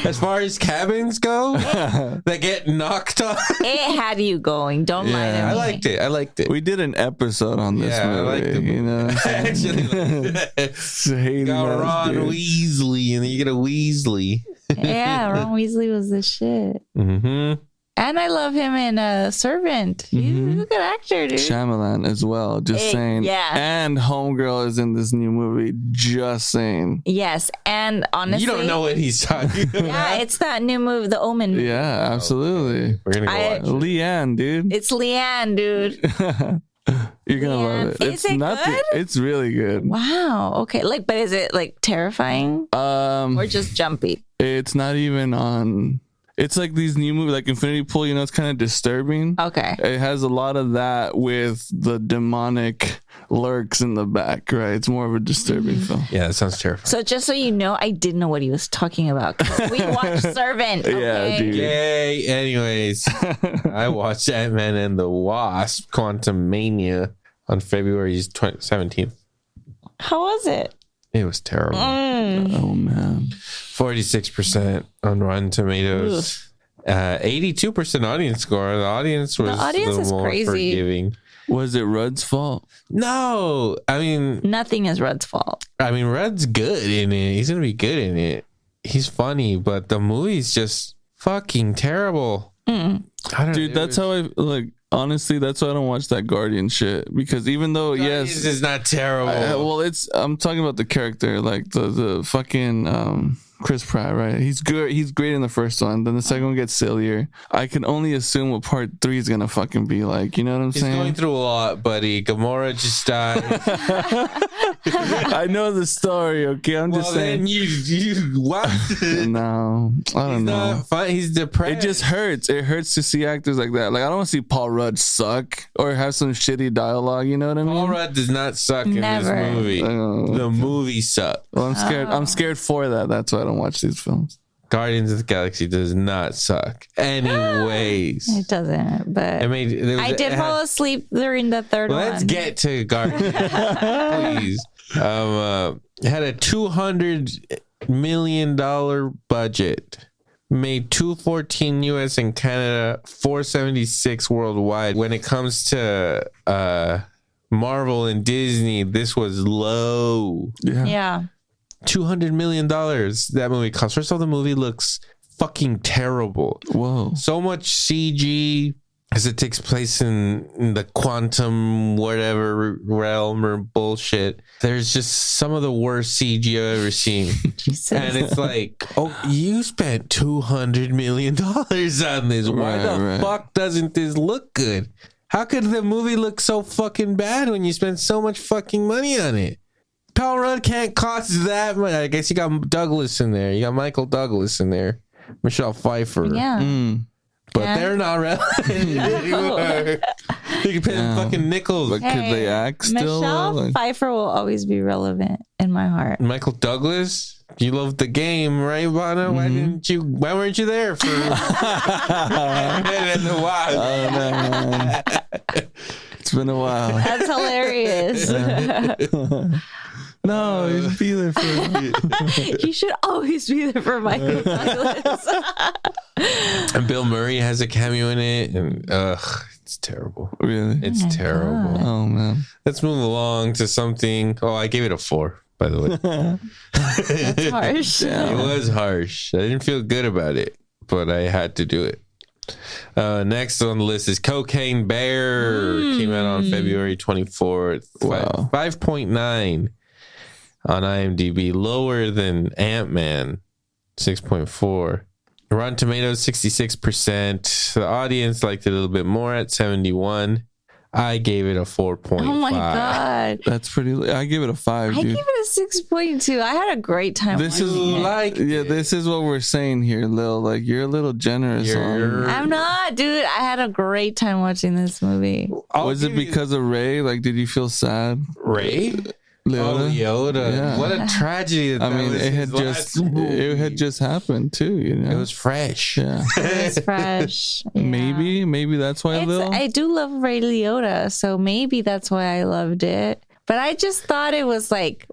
A: As far as cabins go, that get knocked on.
C: It had you going. Don't lie to me.
A: I liked it.
B: We did an episode on this
A: Yeah, I
B: movie.
A: like the
B: You know what I'm saying?
A: Actually,
B: Hating
A: got
B: ass
A: Ron
B: dude.
A: Weasley, and then you get a Weasley.
C: Yeah, Ron Weasley was the shit.
A: Mm-hmm.
C: And I love him in Servant. He's a good actor, dude.
B: Shyamalan as well. Just saying.
C: yeah.
B: And Homegirl is in this new movie. Just saying.
C: Yes, and honestly,
A: You don't know what he's talking about.
C: Yeah, it's that new movie, The Omen.
B: Yeah, absolutely.
A: We're gonna go watch it.
B: Leanne, dude.
C: It's Leanne, dude.
B: You're gonna love it.
C: Is it good?
B: It's really good.
C: Wow. Okay. But is it terrifying or just jumpy?
B: It's not even on. It's like these new movies, like Infinity Pool. It's kind of disturbing.
C: Okay.
B: It has a lot of that with the demonic lurks in the back, right? It's more of a disturbing film.
A: Yeah, that sounds terrifying.
C: So just so you know, I didn't know what he was talking about. 'Cause we watched Servant. Okay?
B: Yeah, dude.
A: Yay. Anyways, I watched Ant-Man and the Wasp: Quantumania on February 17th.
C: How was it?
A: It was terrible.
B: Oh man.
A: 46% on Rotten Tomatoes. 82% audience score. The audience was a little
C: is
A: more
C: crazy.
A: forgiving.
B: Was it Rudd's fault?
A: No, I mean,
C: Nothing is Rudd's fault.
A: Rudd's good in it. He's gonna be good in it. He's funny, but the movie's just fucking terrible. I don't
B: Dude, that's how I like. Honestly, that's why I don't watch that Guardian shit. Because even though,
A: This is not terrible.
B: I'm talking about the character, like the fucking Chris Pratt, right? He's good. He's great in the first one. Then the second one gets sillier. I can only assume what part 3 is gonna fucking be like. You know what I'm
A: He's
B: saying?
A: going through a lot, buddy. Gamora just died.
B: I know the story. Okay, I'm just saying.
A: Then you what?
B: No, I don't know.
A: Not fun. He's depressed.
B: It just hurts. It hurts to see actors like that. Like I don't want to see Paul Rudd suck or have some shitty dialogue. You know what I mean?
A: Paul Rudd does not suck
C: Never.
A: in this movie. The movie sucks.
B: Well, I'm scared. I'm scared for that. That's why I don't watch these films.
A: Guardians of the Galaxy does not suck. Anyways,
C: It doesn't, but I did fall asleep during the third one.
A: Let's get to Guardians, please. It had a $200 million budget. Made $214 US and Canada, $476 worldwide. When it comes to Marvel and Disney, this was low.
C: Yeah.
A: $200 million that movie cost. First of all, the movie looks fucking terrible.
B: Whoa.
A: So much CG as it takes place in the quantum whatever realm or bullshit. There's just some of the worst CG I've ever seen.
C: Jesus.
A: And it's like, oh, you spent $200 million on this. Why the fuck doesn't this look good? How could the movie look so fucking bad when you spend so much fucking money on it? Paul Rudd can't cost that much. I guess you got Douglas in there. You got Michael Douglas in there. Michelle Pfeiffer.
C: Yeah.
A: But they're not relevant anymore. You can pay them fucking nickels.
B: But could they act still?
C: Michelle Pfeiffer will always be relevant in my heart.
A: Michael Douglas, you love the game, right, Bono? Why weren't you there for in the wild?
B: It's been a while.
C: That's hilarious.
B: No, you should be there for
C: You should always be there for Michael Douglas.
A: And Bill Murray has a cameo in it, and it's terrible.
B: Really?
A: It's terrible.
B: Oh man.
A: Let's move along to something. Oh, I gave it a 4, by the way.
C: That's harsh.
A: It was harsh. I didn't feel good about it, but I had to do it. Next on the list is Cocaine Bear. Came out on February 24th.
B: Wow.
A: 5.9 on IMDb, lower than Ant-Man, 6.4. Rotten Tomatoes, 66%. The audience liked it a little bit more at 71. I gave it a 4.5.
C: Oh my God.
B: That's pretty. I give it a 5,
C: I
B: dude.
C: gave it a 6.2. I had a great time.
B: This is
C: watching it.
B: this is what we're saying here, Lil. Like you're a little generous.
C: I'm not, dude. I had a great time watching this movie.
B: Was it because of Ray? Like, did you feel sad?
A: Ray?
B: Leota?
A: Oh, Yoda.
B: Yeah.
A: What a tragedy.
B: I mean, it had just happened too. You know,
A: It was fresh.
B: Yeah.
C: It's fresh. Yeah.
B: Maybe that's why Lil.
C: I do love Ray Liotta, so maybe that's why I loved it. But I just thought it was like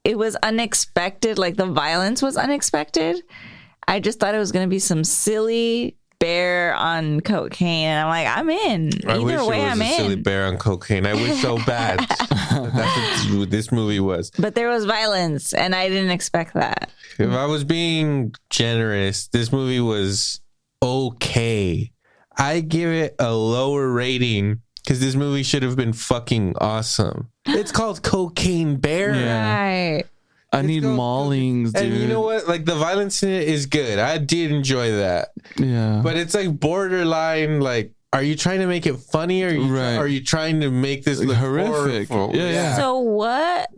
C: it was unexpected. Like the violence was unexpected. I just thought it was going to be some silly bear on cocaine, and I'm like, I'm in.
A: I wish
C: Either way,
A: it was
C: I'm
A: a silly
C: in.
A: bear on cocaine. I wish so bad. That's what this movie was.
C: But there was violence, and I didn't expect that.
A: If I was being generous, this movie was okay. I give it a lower rating because this movie should have been fucking awesome. It's called Cocaine Bear.
C: Right.
B: I need maulings, dude.
A: And you know what? Like the violence in it is good. I did enjoy that.
B: Yeah.
A: But it's like borderline like are you trying to make it funny, or are you trying to make this look
B: horrific?
A: Horrible?
B: Yeah.
C: So what?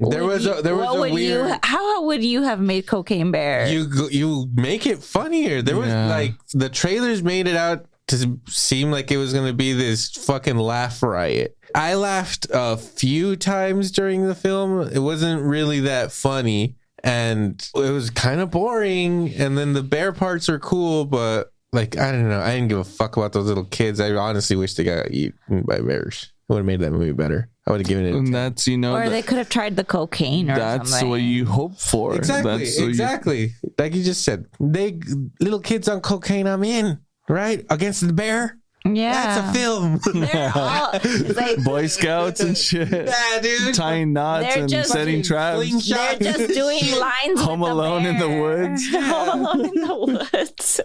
C: How would you have made Cocaine Bear?
A: You make it funnier. There was like the trailers made it out to seem like it was going to be this fucking laugh riot. I laughed a few times during the film. It wasn't really that funny, and it was kind of boring. And then the bear parts are cool, but like, I don't know. I didn't give a fuck about those little kids. I honestly wish they got eaten by bears. I would have made that movie better. I would have given it.
B: And that's, or
C: they could have tried the cocaine or
B: that's
C: something.
B: What you hope for.
A: Exactly. Like you just said, little kids on cocaine, I'm in, right? Against the bear.
C: Yeah,
A: that's a film.
C: It's like
B: Boy Scouts and shit.
A: Yeah, dude.
B: Tying knots and setting traps.
C: They're just doing lines.
B: Home Alone in the woods.
C: Home Alone in the woods.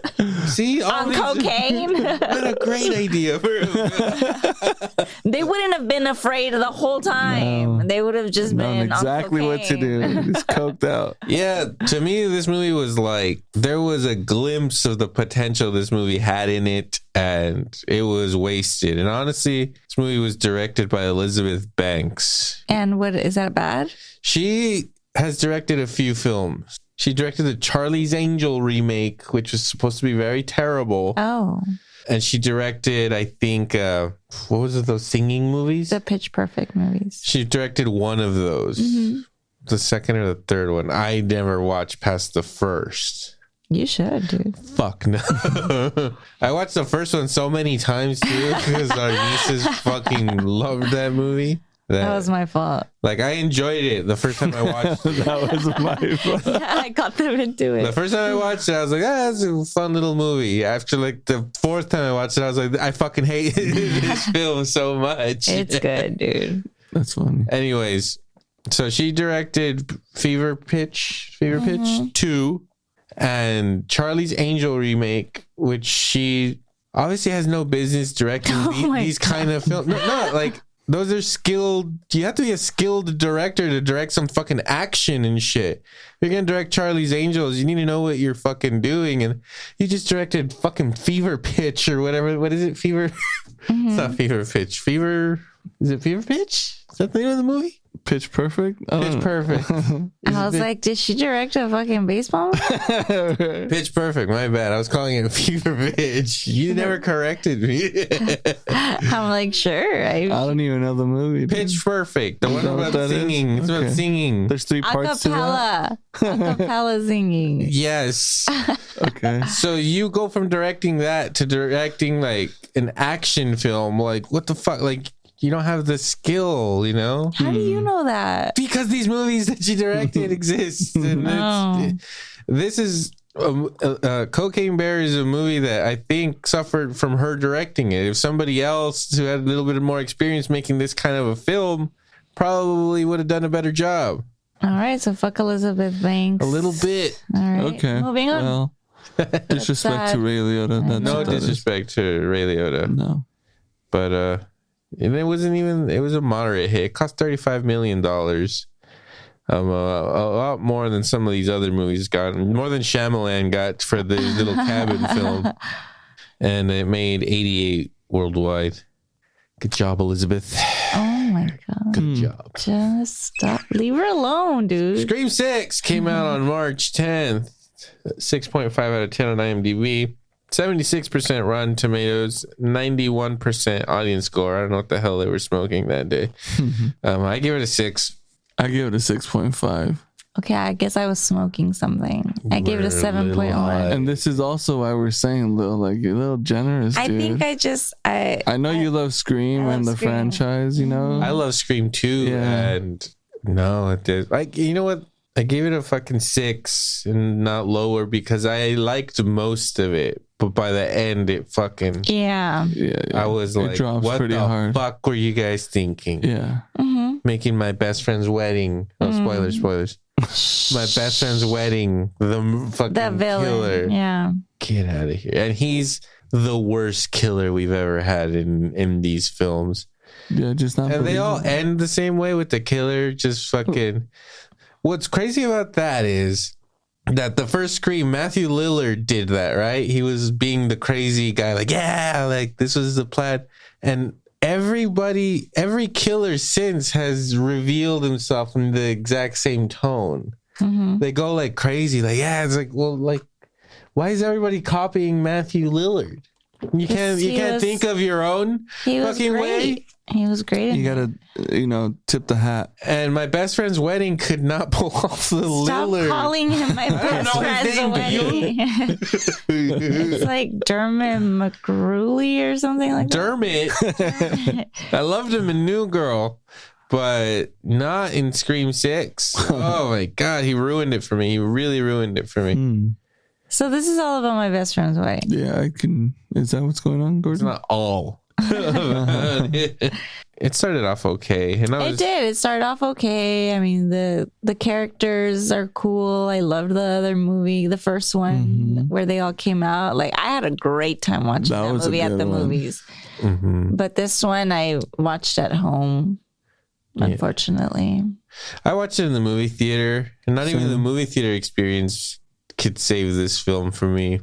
A: See,
C: on cocaine.
A: What a great idea for him.
C: They wouldn't have been afraid the whole time. No. They would have just been
B: exactly
C: on
B: what to do. Just coked out.
A: Yeah, to me, this movie was like, there was a glimpse of the potential this movie had in it, and it was wasted. And honestly, this movie was directed by Elizabeth Banks.
C: And what is that bad?
A: She has directed a few films. She directed the Charlie's Angel remake, which was supposed to be very terrible.
C: Oh.
A: And she directed, I think, what was it, those singing movies?
C: The Pitch Perfect movies.
A: She directed one of those. Mm-hmm. The second or the third one. I never watched past the first.
C: You should, dude.
A: Fuck no. I watched the first one so many times too because our nieces fucking loved that movie.
C: That was my fault.
A: Like, I enjoyed it the first time I watched it.
B: That was my fault.
C: Yeah, I got them into it.
A: The first time I watched it, I was like, that's a fun little movie. After like the fourth time I watched it, I was like, I fucking hate this film so much.
C: It's good, dude.
B: That's funny.
A: Anyways, so she directed Fever Pitch 2. And Charlie's Angel remake, which she obviously has no business directing these kind of films. No, like, those are skilled. You have to be a skilled director to direct some fucking action and shit. If you're going to direct Charlie's Angels, you need to know what you're fucking doing. And you just directed fucking Fever Pitch or whatever. What is it? Fever? Mm-hmm. It's not Fever Pitch. Is it Fever Pitch? Is that the name of the movie?
B: Pitch Perfect?
A: Pitch Perfect.
C: I was like, did she direct a fucking baseball?
A: Pitch Perfect, my bad. I was calling it Fever Pitch. You never corrected me.
C: I'm like, sure.
B: I don't even know the movie.
A: Pitch Perfect. The one about singing. It's about singing.
B: There's 3 parts to that?
C: Acapella singing.
A: Yes.
B: Okay.
A: So you go from directing that to directing like an action film. Like, what the fuck? Like, you don't have the skill, you know?
C: How do you know that?
A: Because these movies that she directed exist. And this is Cocaine Bear is a movie that I think suffered from her directing it. If somebody else who had a little bit more experience making this kind of a film probably would have done a better job.
C: All right, so fuck Elizabeth Banks.
A: A little bit.
C: All right.
B: Okay.
C: Moving on.
B: Well, disrespect to Ray Liotta.
A: No disrespect to Ray Liotta.
B: No.
A: But and it was a moderate hit. It cost $35 million. A lot more than some of these other movies got. More than Shyamalan got for the little cabin film. And it made 88 worldwide. Good job, Elizabeth.
C: Oh my God.
A: Good job.
C: Just stop. Leave her alone, dude.
A: Scream 6 came out on March 10th. 6.5 out of 10 on IMDb. 76% Rotten Tomatoes, 91% audience score. I don't know what the hell they were smoking that day. I give it a 6.
B: I give it a 6.5.
C: Okay, I guess I was smoking something. I gave it a 7.1.
B: And this is also why we're saying, Lil, like, you're a little generous, dude.
C: I think
B: I know you love Scream and the franchise, you know?
A: I love Scream too. Yeah. And no, it did. Like, you know what? I gave it a fucking 6 and not lower because I liked most of it. But by the end, it fucking...
C: Yeah.
A: I was like, what the fuck were you guys thinking?
B: Yeah.
C: Mm-hmm.
A: Making my best friend's wedding. Oh, spoilers. My best friend's wedding. The fucking killer.
C: Yeah.
A: Get out of here. And he's the worst killer we've ever had in these films.
B: Yeah, just not...
A: And they all end the same way with the killer just fucking... What's crazy about that is that the first Scream, Matthew Lillard did that, right? He was being the crazy guy, like, yeah, like this was the plan. And every killer since has revealed himself in the exact same tone. Mm-hmm. They go like crazy, like, yeah, it's like, well, like, why is everybody copying Matthew Lillard? You can't think of your own fucking way.
C: He was great.
B: You gotta, tip the hat.
A: And my best friend's wedding could not pull off the Lillard.
C: Stop calling him my best friend's wedding. It's like Dermot McGruely or something like
A: that. I loved him in New Girl, but not in Scream 6. Oh my God, he ruined it for me. He really ruined it for me.
C: So this is all about my best friend's wedding.
B: Yeah, I can. Is that what's going on, Gordon?
A: It's not all. It started off okay. And
C: it did. It started off okay. I mean, the characters are cool. I loved the other movie, the first one where they all came out. Like, I had a great time watching that movie at the movies. Mm-hmm. But this one I watched at home, unfortunately.
A: I watched it in the movie theater, and not even the movie theater experience could save this film for me.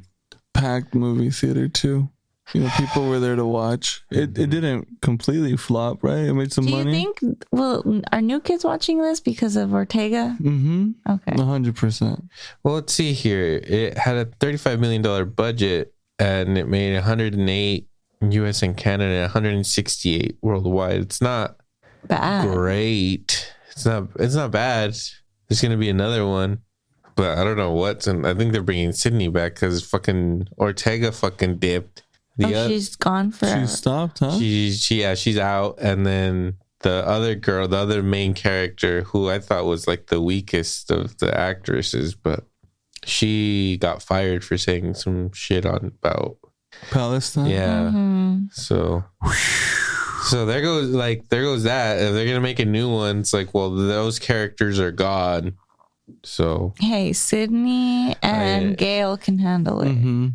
B: Packed movie theater too. People were there to watch. It didn't completely flop, right? It made some money.
C: Do you think, are new kids watching this because of Ortega?
B: Mm-hmm.
C: Okay.
B: 100%.
A: Well, let's see here. It had a $35 million budget, and it made 108 US and Canada, 168 worldwide. It's not
C: bad.
A: Great. It's not bad. There's going to be another one. But I don't know what's in. I think they're bringing Sydney back because fucking Ortega fucking dipped.
C: She's gone for.
B: She stopped, huh?
A: She's out, and then the other girl, the other main character, who I thought was like the weakest of the actresses, but she got fired for saying some shit about
B: Palestine.
A: Yeah. Mm-hmm. So there goes that. If they're gonna make a new one, it's like, well, those characters are gone. So
C: hey, Sydney and Gail can handle it.
B: Mm-hmm.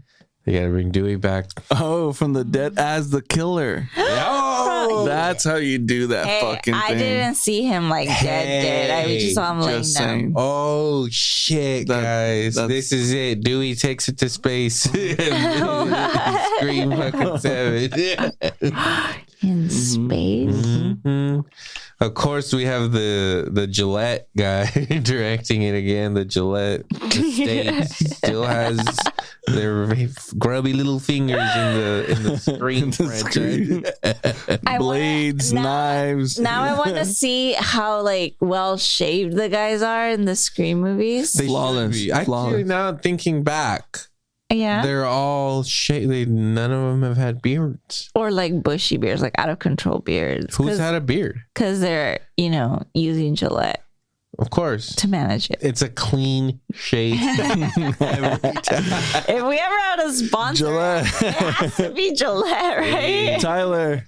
A: They gotta bring Dewey back.
B: Oh, from the dead as the killer. Oh, that's how you do that fucking thing.
C: I didn't see him like dead. I just saw him laying down.
A: Oh shit, guys! This is it. Dewey takes it to space. Scream fucking 7.
C: In space.
A: Mm-hmm. Of course, we have the Gillette guy directing it again. The Gillette estate still has their grubby little fingers in the Scream franchise.
B: Blades, knives.
C: Now I want to see how like well shaved the guys are in the Scream movies.
A: They flawless. Actually, now thinking back.
C: Yeah,
A: they're all shaved. None of them have had beards
C: or like bushy beards, like out of control beards.
A: Who's had a beard?
C: Because they're using Gillette,
A: of course,
C: to manage it.
A: It's a clean shave every time.
C: If we ever had a sponsor, Gillette. It has to be Gillette, right?
B: Tyler,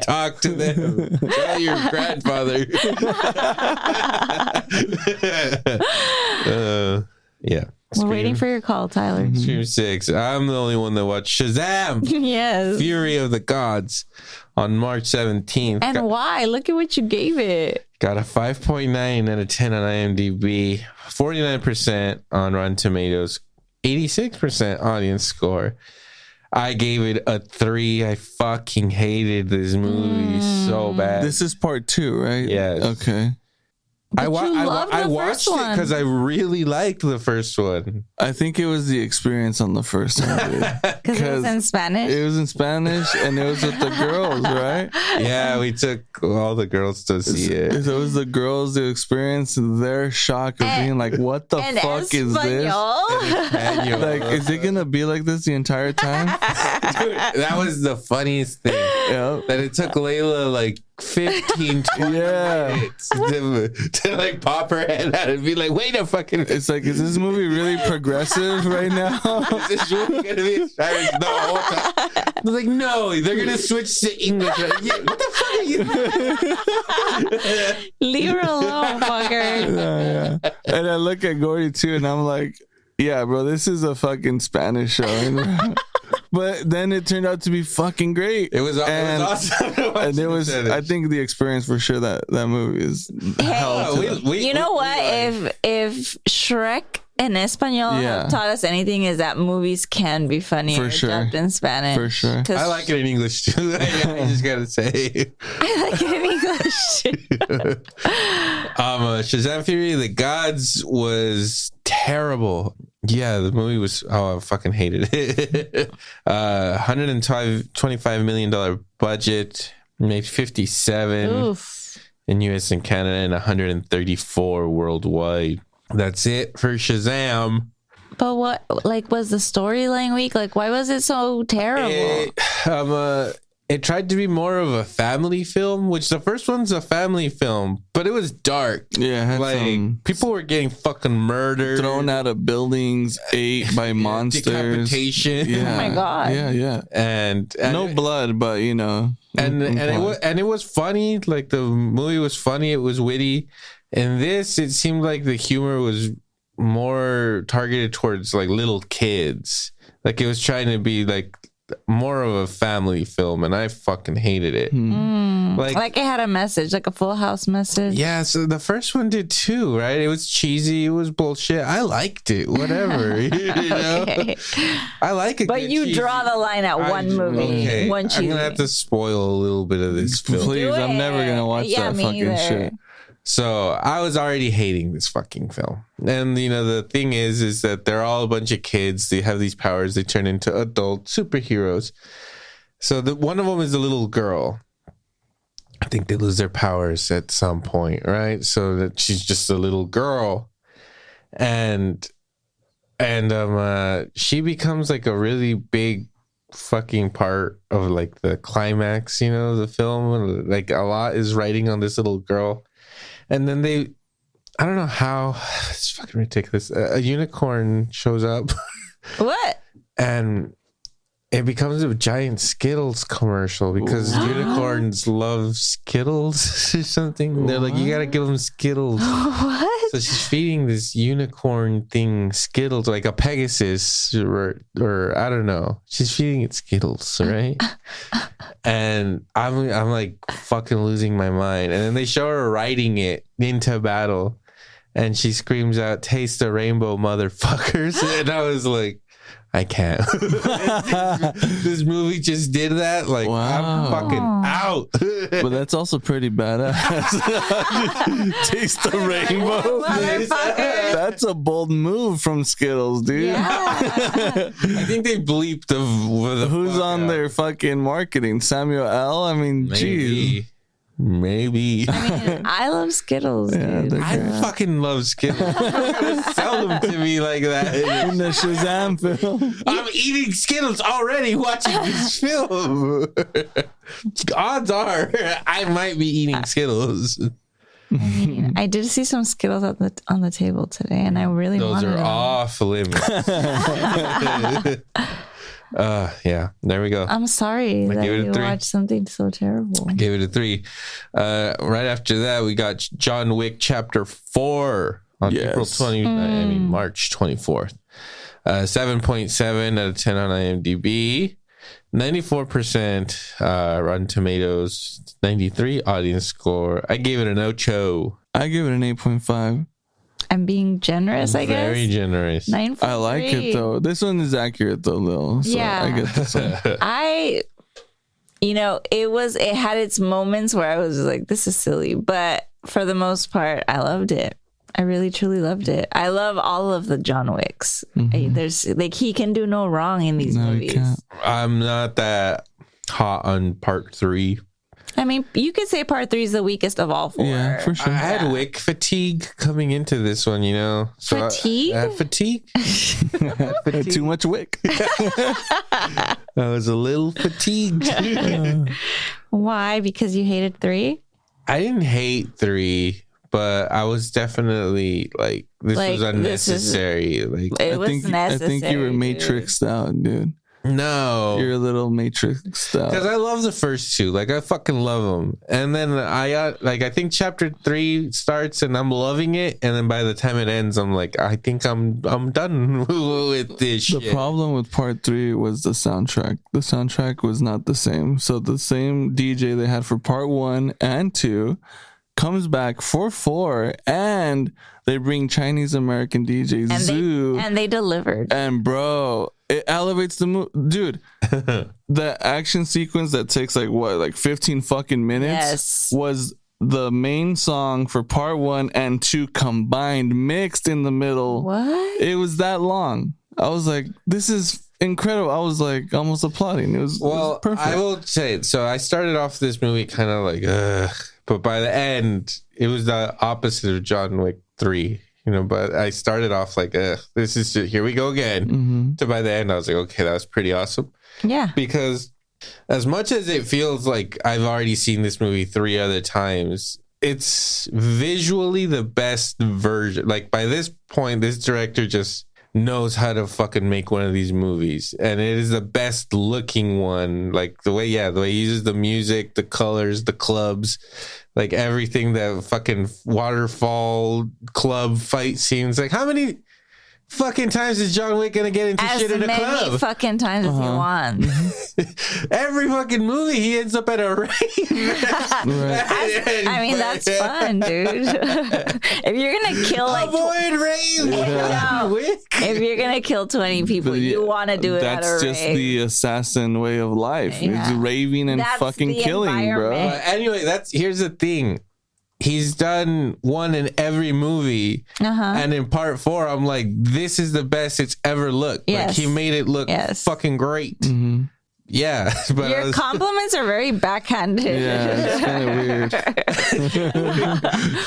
A: talk to them. Tell your grandfather. Yeah.
C: We're waiting for your call, Tyler.
A: Scream 6. I'm the only one that watched Shazam.
C: Yes.
A: Fury of the Gods on March 17th.
C: And why? Look at what you gave it.
A: Got a 5.9 out of 10 on IMDb, 49% on Rotten Tomatoes, 86% audience score. I gave it a 3. I fucking hated this movie so bad.
B: This is part 2, right?
A: Yes.
B: Okay.
A: I watched it because I really liked the first one.
B: I think it was the experience on the first one.
C: Because it was in Spanish?
B: It was in Spanish and it was with the girls, right?
A: Yeah, we took all the girls to see it.
B: It was the girls who experienced their shock of being like, what the fuck is this? Like, is it going to be like this the entire time?
A: Dude, that was the funniest thing.
B: Yep.
A: That it took Layla like 15, 20 minutes to like pop her head out and be like, wait a fucking...
B: It's like, is this movie really progressive right now?
A: Is this really going to be Spanish the whole time? I was like, no, they're going to switch to English. Like, yeah, what the fuck are you doing?
C: Leave her alone, fucker.
B: Yeah. And I look at Gordy too and I'm like, yeah, bro, this is a fucking Spanish show. But then it turned out to be fucking great.
A: It was awesome.
B: And it was, I think the experience for sure that movie is hell.
C: You know what? If if Shrek and Espanol have taught us anything, is that movies can be funnier dubbed in Spanish.
B: For sure.
A: I like it in English too. I just gotta say.
C: I like it in English too.
A: Shazam Fury of the Gods was terrible. Yeah, the movie was, I fucking hated it. $125 million budget, made 57 in US and Canada and 134 worldwide. That's it for Shazam.
C: But what, like, was the storyline weak? Like, why was it so terrible?
A: It tried to be more of a family film, which the first one's a family film, but it was dark.
B: Yeah,
A: like people were getting fucking murdered,
B: thrown out of buildings, ate by monsters,
A: decapitation.
B: Yeah.
C: Oh my god!
B: Yeah.
A: And
B: no blood, but you know,
A: and it was funny. Like the movie was funny. It was witty. And this, it seemed like the humor was more targeted towards like little kids. Like it was trying to be like more of a family film, and I fucking hated it.
C: Like it had a message, like a Full House message.
A: Yeah, so the first one did too, right? It was cheesy, it was bullshit. I liked it, whatever. You know?
C: Okay.
A: I like it.
C: But you draw the line at one movie.
A: Okay.
C: One cheesy.
A: I'm gonna have to spoil a little bit of this film.
B: Please, I'm never gonna watch that fucking shit.
A: So I was already hating this fucking film. And, you know, the thing is that they're all a bunch of kids. They have these powers. They turn into adult superheroes. So one of them is a little girl. I think they lose their powers at some point, right? So that she's just a little girl. And she becomes like a really big fucking part of like the climax, you know, the film. Like a lot is riding on this little girl. And then I don't know how, it's fucking ridiculous. A unicorn shows up.
C: What?
A: And it becomes a giant Skittles commercial because unicorns love Skittles or something. They're like, you gotta give them Skittles.
C: What?
A: So she's feeding this unicorn thing Skittles, like a Pegasus or I don't know. She's feeding it Skittles, right? And I'm like fucking losing my mind. And then they show her riding it into battle, and she screams out, "Taste the rainbow, motherfuckers!" And I was like, I can't. This movie just did that. Like, I'm fucking out.
B: But that's also pretty badass. Taste the rainbow. That's a bold move from Skittles, dude.
C: Yeah.
A: I think they bleeped the
B: who's on their fucking marketing. Samuel L. I mean, jeez.
A: Maybe.
C: I mean, I love Skittles, dude.
A: I fucking love Skittles. Sell them to me like that.
B: In the Shazam film.
A: I'm eating Skittles already watching this film. Odds are I might be eating Skittles.
C: I mean, I did see some Skittles on the table today, and I really
A: Those
C: wanted
A: are
C: them.
A: off limits. Yeah, there we go.
C: I'm sorry that you watched something so terrible.
A: I gave it a 3. Right after that, we got John Wick Chapter 4 on March 24th. 7.7 out of 10 on IMDb. 94% Rotten Tomatoes. 93 audience score. I gave it an 8.
B: I give it an 8.5.
C: I'm being generous, I guess.
A: Very generous.
C: 9.3.
B: I like it though. This one is accurate though, Lil. So
C: yeah.
B: I get this one.
C: It had its moments where I was like, this is silly, but for the most part, I loved it. I really truly loved it. I love all of the John Wicks. There's like, he can do no wrong in these movies.
A: I'm not that hot on part 3.
C: I mean, you could say part 3 is the weakest of all 4.
B: Yeah, for sure.
A: I had Wick fatigue coming into this one, you know. So
C: fatigue?
A: I had fatigue.
B: Too much Wick.
A: I was a little fatigued.
C: Why? Because you hated 3?
A: I didn't hate 3, but I was definitely like, this was unnecessary.
C: It was necessary.
B: I think you were matrixed out, dude.
A: No,
B: you're a little matrixed out.
A: Because I love the first 2. Like, I fucking love them. And then I think chapter 3 starts and I'm loving it. And then by the time it ends, I'm like, I think I'm done with this shit.
B: The problem with part 3 was the soundtrack. The soundtrack was not the same. So the same DJ they had for part 1 and 2, comes back for 4, and they bring Chinese American DJ Zoo.
C: And they delivered.
B: And bro, it elevates the movie. Dude, the action sequence that takes like 15 fucking minutes was the main song for part 1 and 2 combined, mixed in the middle.
C: What?
B: It was that long. I was like, this is incredible. I was like almost applauding. It was perfect.
A: I will say, so I started off this movie kind of like, ugh, but by the end, it was the opposite of John Wick 3, but I started off like, ugh, this is here we go again. To by the end, I was like, okay, that was pretty awesome.
C: Yeah.
A: Because as much as it feels like I've already seen this movie 3 other times, it's visually the best version. Like by this point, this director just knows how to fucking make one of these movies, and it is the best looking one. Like the way he uses the music, the colors, the clubs, like everything. That fucking waterfall club fight scenes. Like how many fucking times is John Wick gonna get into shit in a club?
C: As many fucking times as he wants.
A: Every fucking movie he ends up at a rave.
C: I mean, that's fun, dude. If you're gonna kill
A: avoid raves.
C: If you're gonna kill 20 people, you want to do it at a rave.
B: That's just the assassin way of life. It's raving and fucking killing, bro.
A: But anyway, here's the thing. He's done one in every movie, and in part 4, I'm like, this is the best it's ever looked.
C: Yes.
A: Like he made it look fucking great. Yeah, but
C: your compliments are very backhanded.
B: Yeah, it's kind of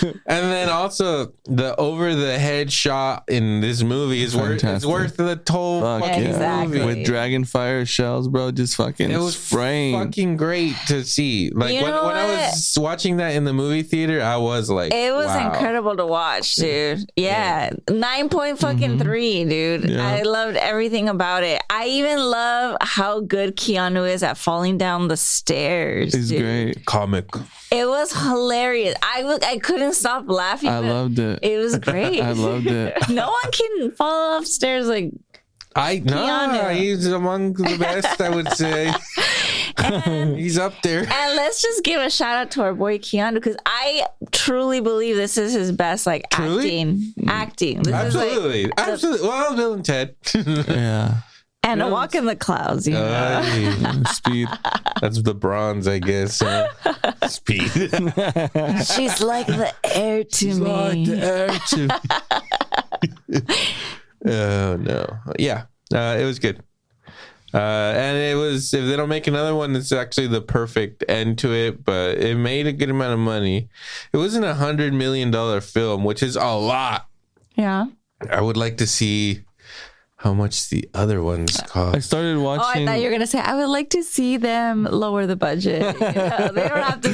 B: weird.
A: And then also the over the head shot in this movie is worth the whole fucking movie.
B: With dragon fire shells, bro, just fucking spraying.
A: Fucking great to see. Like when I was watching that in the movie theater, I was like,
C: it was incredible to watch, dude. Yeah, 9.3, dude. Yeah. I loved everything about it. I even love how good Keanu is at falling down the stairs.
B: He's great.
A: Comic.
C: It was hilarious. I couldn't stop laughing.
B: I loved it.
C: It was great.
B: I loved it.
C: No one can fall off stairs like Keanu.
A: He's among the best, I would say. And, he's up there.
C: And let's just give a shout out to our boy Keanu, because I truly believe this is his best acting. This
A: absolutely.
C: Is
A: absolutely. Well, Bill and Ted.
B: Yeah.
C: And A Walk in the Clouds,
B: Speed.
A: That's the bronze, I guess. Speed.
C: She's like the air to me.
B: Like the air to me.
A: Oh, no. Yeah. It was good. And it was, if they don't make another one, it's actually the perfect end to it, but it made a good amount of money. It wasn't $100 million film, which is a lot.
C: Yeah.
A: I would like to see how much the other ones cost.
B: I started watching.
C: Oh, I thought you were gonna say I would like to see them lower the budget. They don't have to.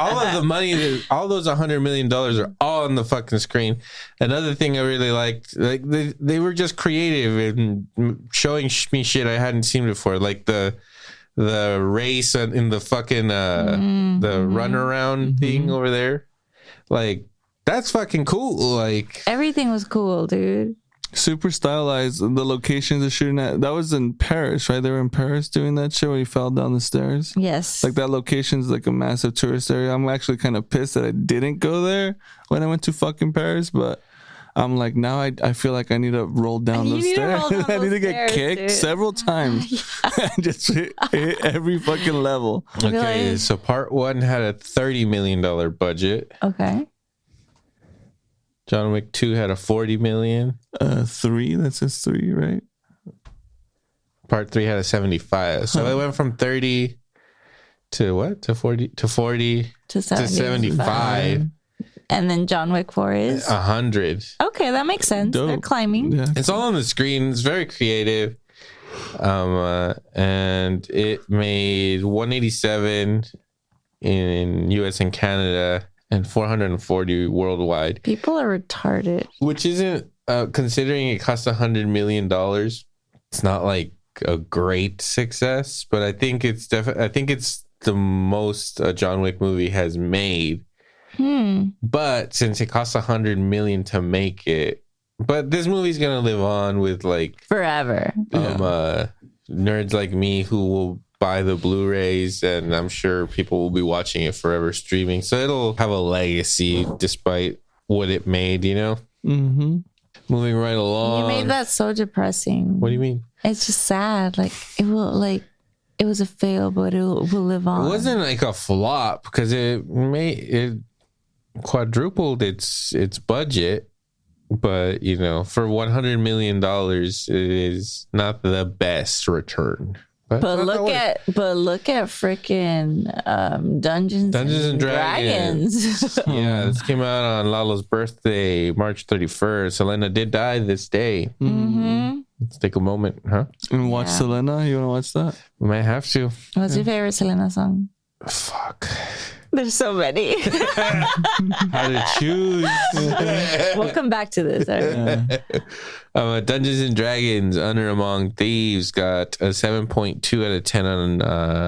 A: All of the money, all those $100 million are all on the fucking screen. Another thing I really liked, like they were just creative and showing me shit I hadn't seen before, like the race in the fucking the runaround thing over there, like. That's fucking cool. Like
C: everything was cool, dude.
B: Super stylized. The locations they're shooting at, that was in Paris, right? They were in Paris doing that shit when he fell down the stairs.
C: Yes.
B: Like that location's like a massive tourist area. I'm actually kind of pissed that I didn't go there when I went to fucking Paris, but I'm like, now I feel like I need to roll down those stairs. I need to get kicked several times. Just hit every fucking level.
A: Okay, so part 1 had a $30 million budget.
C: Okay.
A: John Wick 2 had a $40 million.
B: 3, that says 3, right?
A: Part 3 had a 75. So it went from 30 to what? To 40 to 40 to 75.
C: And then John Wick 4 is
A: 100.
C: Okay, that makes sense. Dope. They're climbing.
B: Yeah.
A: It's all on the screen. It's very creative. And it made 187 in US and Canada. And 440 worldwide. People are retarded. Which isn't, considering it cost $100 million, it's not like a great success. But I think it's the most a John Wick movie has made. But since it costs $100 million to make it, but this movie's gonna live on with like
C: forever.
A: Nerds like me who will buy the Blu-rays, and I'm sure people will be watching it forever streaming. So it'll have a legacy despite what it made, you know?
B: Mm-hmm.
A: Moving right along.
C: You made that so depressing.
A: What do you mean?
C: It's just sad. Like it was a fail, but it will live on.
A: It wasn't like a flop because it quadrupled its budget, but you know, for $100 million, it is not the best return.
C: But look at freaking Dungeons and Dragons.
A: Yeah, this came out on Lalo's birthday, March 31st. Selena did die this day.
C: Mm-hmm.
A: Let's take a moment, huh?
B: And watch Selena. You want to watch that?
A: We might have to.
C: What's your favorite Selena song?
A: Fuck.
C: There's so many.
A: How to choose.
C: We'll come back to this.
A: Dungeons and Dragons Honor Among Thieves got a 7.2 out of 10 on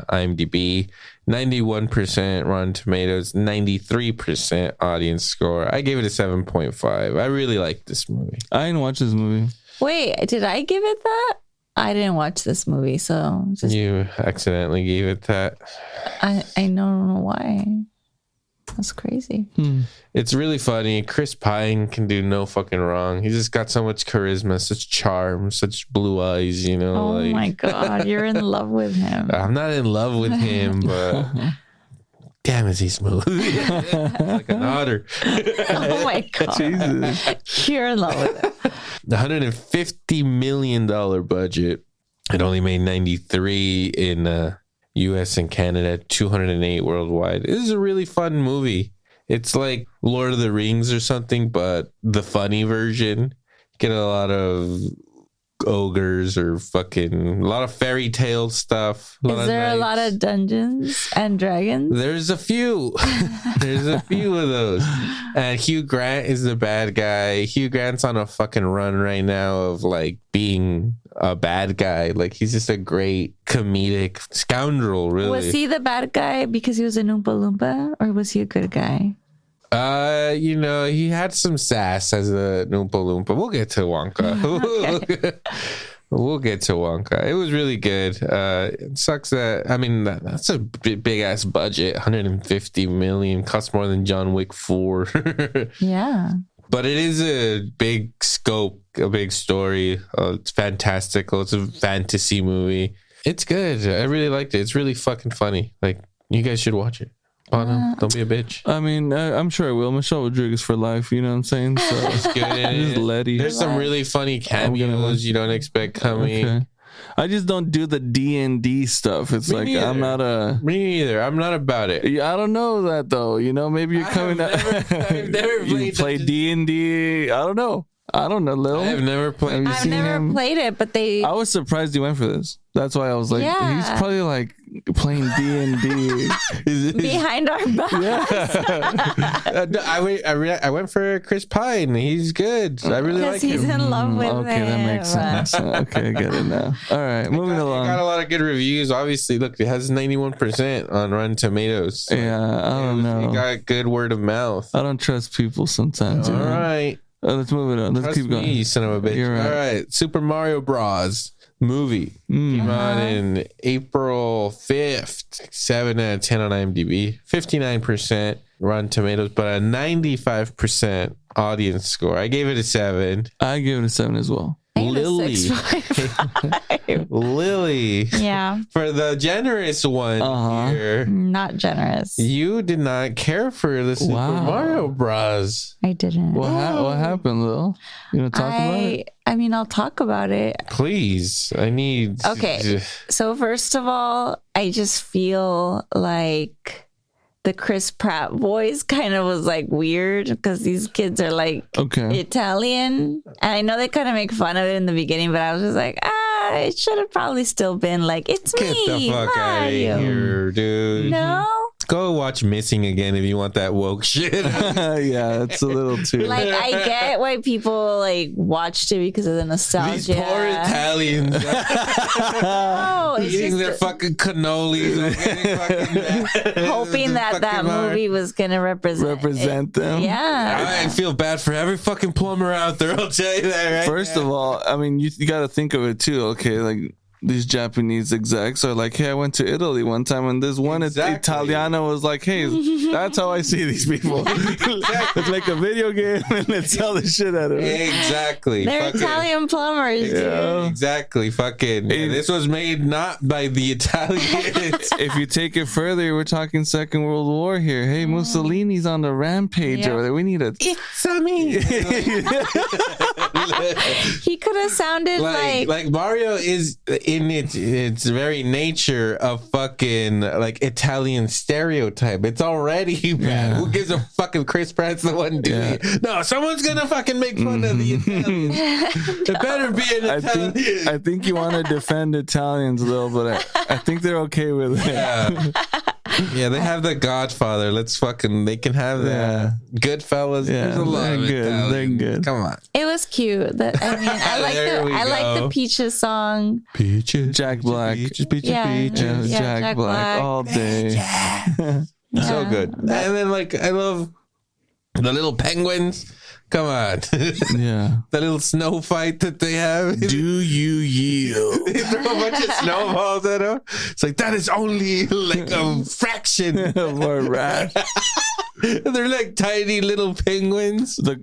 A: IMDb, 91% Rotten Tomatoes, 93% audience score. I gave it a 7.5. I really like this movie.
B: I didn't watch this movie.
C: Wait, did I give it that? I didn't watch this movie, so
A: You accidentally gave it that.
C: I don't know why. That's crazy.
A: It's really funny. Chris Pine can do no fucking wrong. He's just got so much charisma, such charm, such blue eyes, you know.
C: Oh my God, you're in love with him.
A: I'm not in love with him, but damn, is he smooth? Like an otter.
C: Oh my God.
B: Jesus.
C: You're in love with him.
A: The $150 million budget. It only made 93 in US and Canada, 208 worldwide. This is a really fun movie. It's like Lord of the Rings or something, but the funny version. Get a lot of ogres or fucking a lot of fairy tale stuff.
C: Is there a lot of Dungeons and Dragons?
A: There's a few. There's a few of those. And Hugh Grant is the bad guy. Hugh Grant's on a fucking run right now of like being a bad guy. Like he's just a great comedic scoundrel, really.
C: Was he the bad guy because he was an Oompa Loompa, or was he a good guy?
A: You know, he had some sass as a Oompa Loompa. We'll get to Wonka.
C: Okay.
A: We'll get to Wonka. It was really good. It sucks that, I mean, that's a big ass budget. 150 million, costs more than John Wick 4.
C: Yeah.
A: But it is a big scope, a big story. It's fantastical. It's a fantasy movie. It's good. I really liked it. It's really fucking funny. Like, you guys should watch it. Oh no, don't be a bitch.
B: I mean, I'm sure I will. Michelle Rodriguez for life, you know what I'm saying? So
A: It's good.
B: Just Letty.
A: There's some really funny cameos you don't expect coming.
B: Okay. I just don't do the D&D stuff. It's
A: Me
B: like
A: neither.
B: I'm not a.
A: Me neither. I'm not about it.
B: Yeah, I don't know that though. You know, maybe you're coming out.
A: I've never
B: You play D&D. I don't know, Lil.
A: I have never played.
B: You
C: I've
B: seen
C: never
B: him?
C: played it, but they.
B: I was surprised he went for this. That's why I was like,
C: Yeah.
B: he's probably like playing D&D.
C: Behind our back.
A: I went for Chris Pine. He's good. I really like
C: Because he's
A: him.
C: in love with
B: Okay,
C: him.
B: that makes sense. Okay, I get it now. All right, moving
A: Got
B: along.
A: a lot of good reviews. Obviously, look, it has 91% on Rotten Tomatoes.
B: Yeah, I don't know.
A: It got good word of mouth.
B: I don't trust people sometimes.
A: All
B: you know?
A: right.
B: Let's move it on. Let's
A: Trust
B: keep going.
A: me, you son of a bitch.
B: You're right.
A: All right. Super Mario Bros. Movie. Came out in April 5th. 7 out of 10 on IMDb. 59% Rotten Tomatoes, but a 95% audience score. I gave it a 7.
B: I give it a 7 as well.
A: Lily.
C: 6.5.
A: Lily.
C: Yeah,
A: For the generous one here.
C: not generous.
A: You did not care for the Super
B: Wow.
A: Mario Bros.
C: I didn't.
B: What happened, Lil? You want to talk about it?
C: I mean, I'll talk about it.
A: Please, I need.
C: Okay. So first of all, I just feel like the Chris Pratt voice kind of was like weird because these kids are like
B: Okay.
C: Italian. And I know they kind of make fun of it in the beginning, but I was just like, it should have probably still been like, it's
A: Get
C: me,
A: the fuck out of
C: Mario.
A: here, dude.
C: No?
A: Go watch Missing again if you want that woke shit.
B: Yeah, it's a little too.
C: Like, I get why people like watched it because of the nostalgia.
A: These poor Italians
C: No, it's
A: eating
C: just
A: their fucking cannolis,
C: hoping that movie was going to represent
B: them.
C: Yeah.
A: I feel bad for every fucking plumber out there. I'll tell you that right
B: First
A: now.
B: of all, I mean, you got to think of it too. Okay, like these Japanese execs are like, hey, I went to Italy one time and this one Italiano was like, hey, that's how I see these people. Let's make a video game and let's sell the shit out of it.
A: Exactly.
C: They're Italian plumbers, dude.
A: Exactly. Fucking. This was made not by the Italians.
B: If you take it further, we're talking Second World War here. Hey, Mussolini's on the rampage over there. We need a...
A: It's me.
C: He could have sounded
A: like Mario is in its very nature a fucking like Italian stereotype. It's already bad. Who gives a fucking Chris Pratt's the one doing it? No, someone's gonna fucking make fun of the Italians. It better be an Italian.
B: I think you want to defend Italians a little, but I think they're okay with it.
A: Yeah, they have the Godfather. They can have that. Goodfellas. There's a lot of Italians.
B: They're good.
A: Come on.
C: it was cute. I like the Peaches song.
A: Peaches.
B: Jack Black.
A: Peaches.
B: Jack Black all day.
A: So good. And then I love the little penguins. Come on.
B: Yeah.
A: The little snow fight that they have.
B: Do you yield?
A: They throw a bunch of snowballs at them. It's like, that is only like a fraction
B: of our wrath.
A: They're like tiny little penguins.
B: The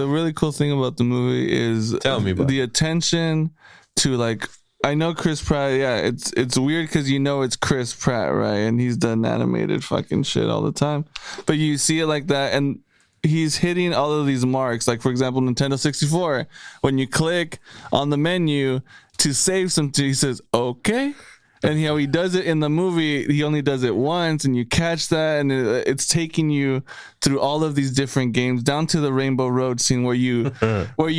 B: really cool thing about the movie is the attention to I know Chris Pratt. Yeah, it's weird because it's Chris Pratt, right? And he's done animated fucking shit all the time. But you see it like that, and he's hitting all of these marks. Like, for example, Nintendo 64. When you click on the menu to save something, he says, okay. And he does it in the movie. He only does it once, and you catch that, and it's taking you through all of these different games, down to the Rainbow Road scene where you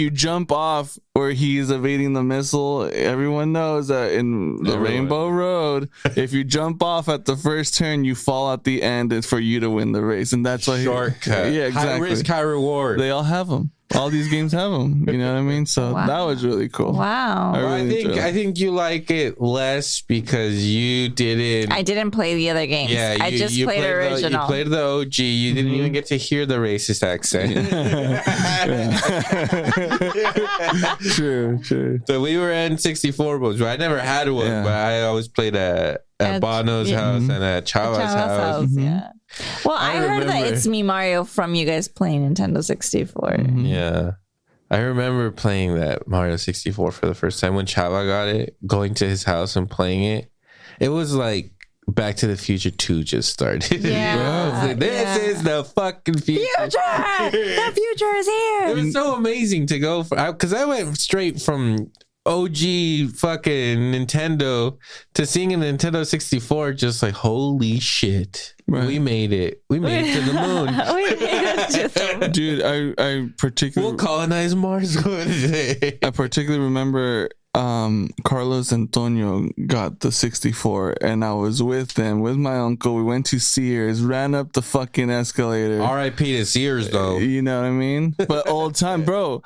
B: jump off, where he's evading the missile. Everyone knows that in the Rainbow Road, if you jump off at the first turn, you fall at the end. It's for you to win the race, and that's why
A: shortcut.
B: Yeah, exactly.
A: High risk, high reward.
B: They all have them. All these games have them. You know what I mean? So that was really cool.
C: Wow.
A: I think you like it less because you didn't.
C: I didn't play the other games.
A: Yeah,
C: I just played original.
A: You played the OG. You didn't even get to hear the racist accent.
B: True.
A: So we were in 64 modes. I never had one, but I always played at Bono's house and at Chava's house.
C: Yeah. Well, I heard that It's Me Mario from you guys playing Nintendo 64.
A: Mm-hmm. Yeah. I remember playing that Mario 64 for the first time when Chava got it, going to his house and playing it. It was like Back to the Future 2 just started.
C: Yeah.
A: This is the fucking future.
C: The future is here.
A: It was so amazing to go for, because I went straight from OG fucking Nintendo to seeing a Nintendo 64, just like, holy shit. Right. We made it. We made it to the moon.
C: We made it to the moon.
B: Dude, I particularly...
A: We'll colonize Mars one day.
B: I particularly remember Carlos Antonio got the 64, and I was with them, with my uncle. We went to Sears, ran up the fucking escalator.
A: R.I.P. to Sears, though.
B: You know what I mean? But old time, bro.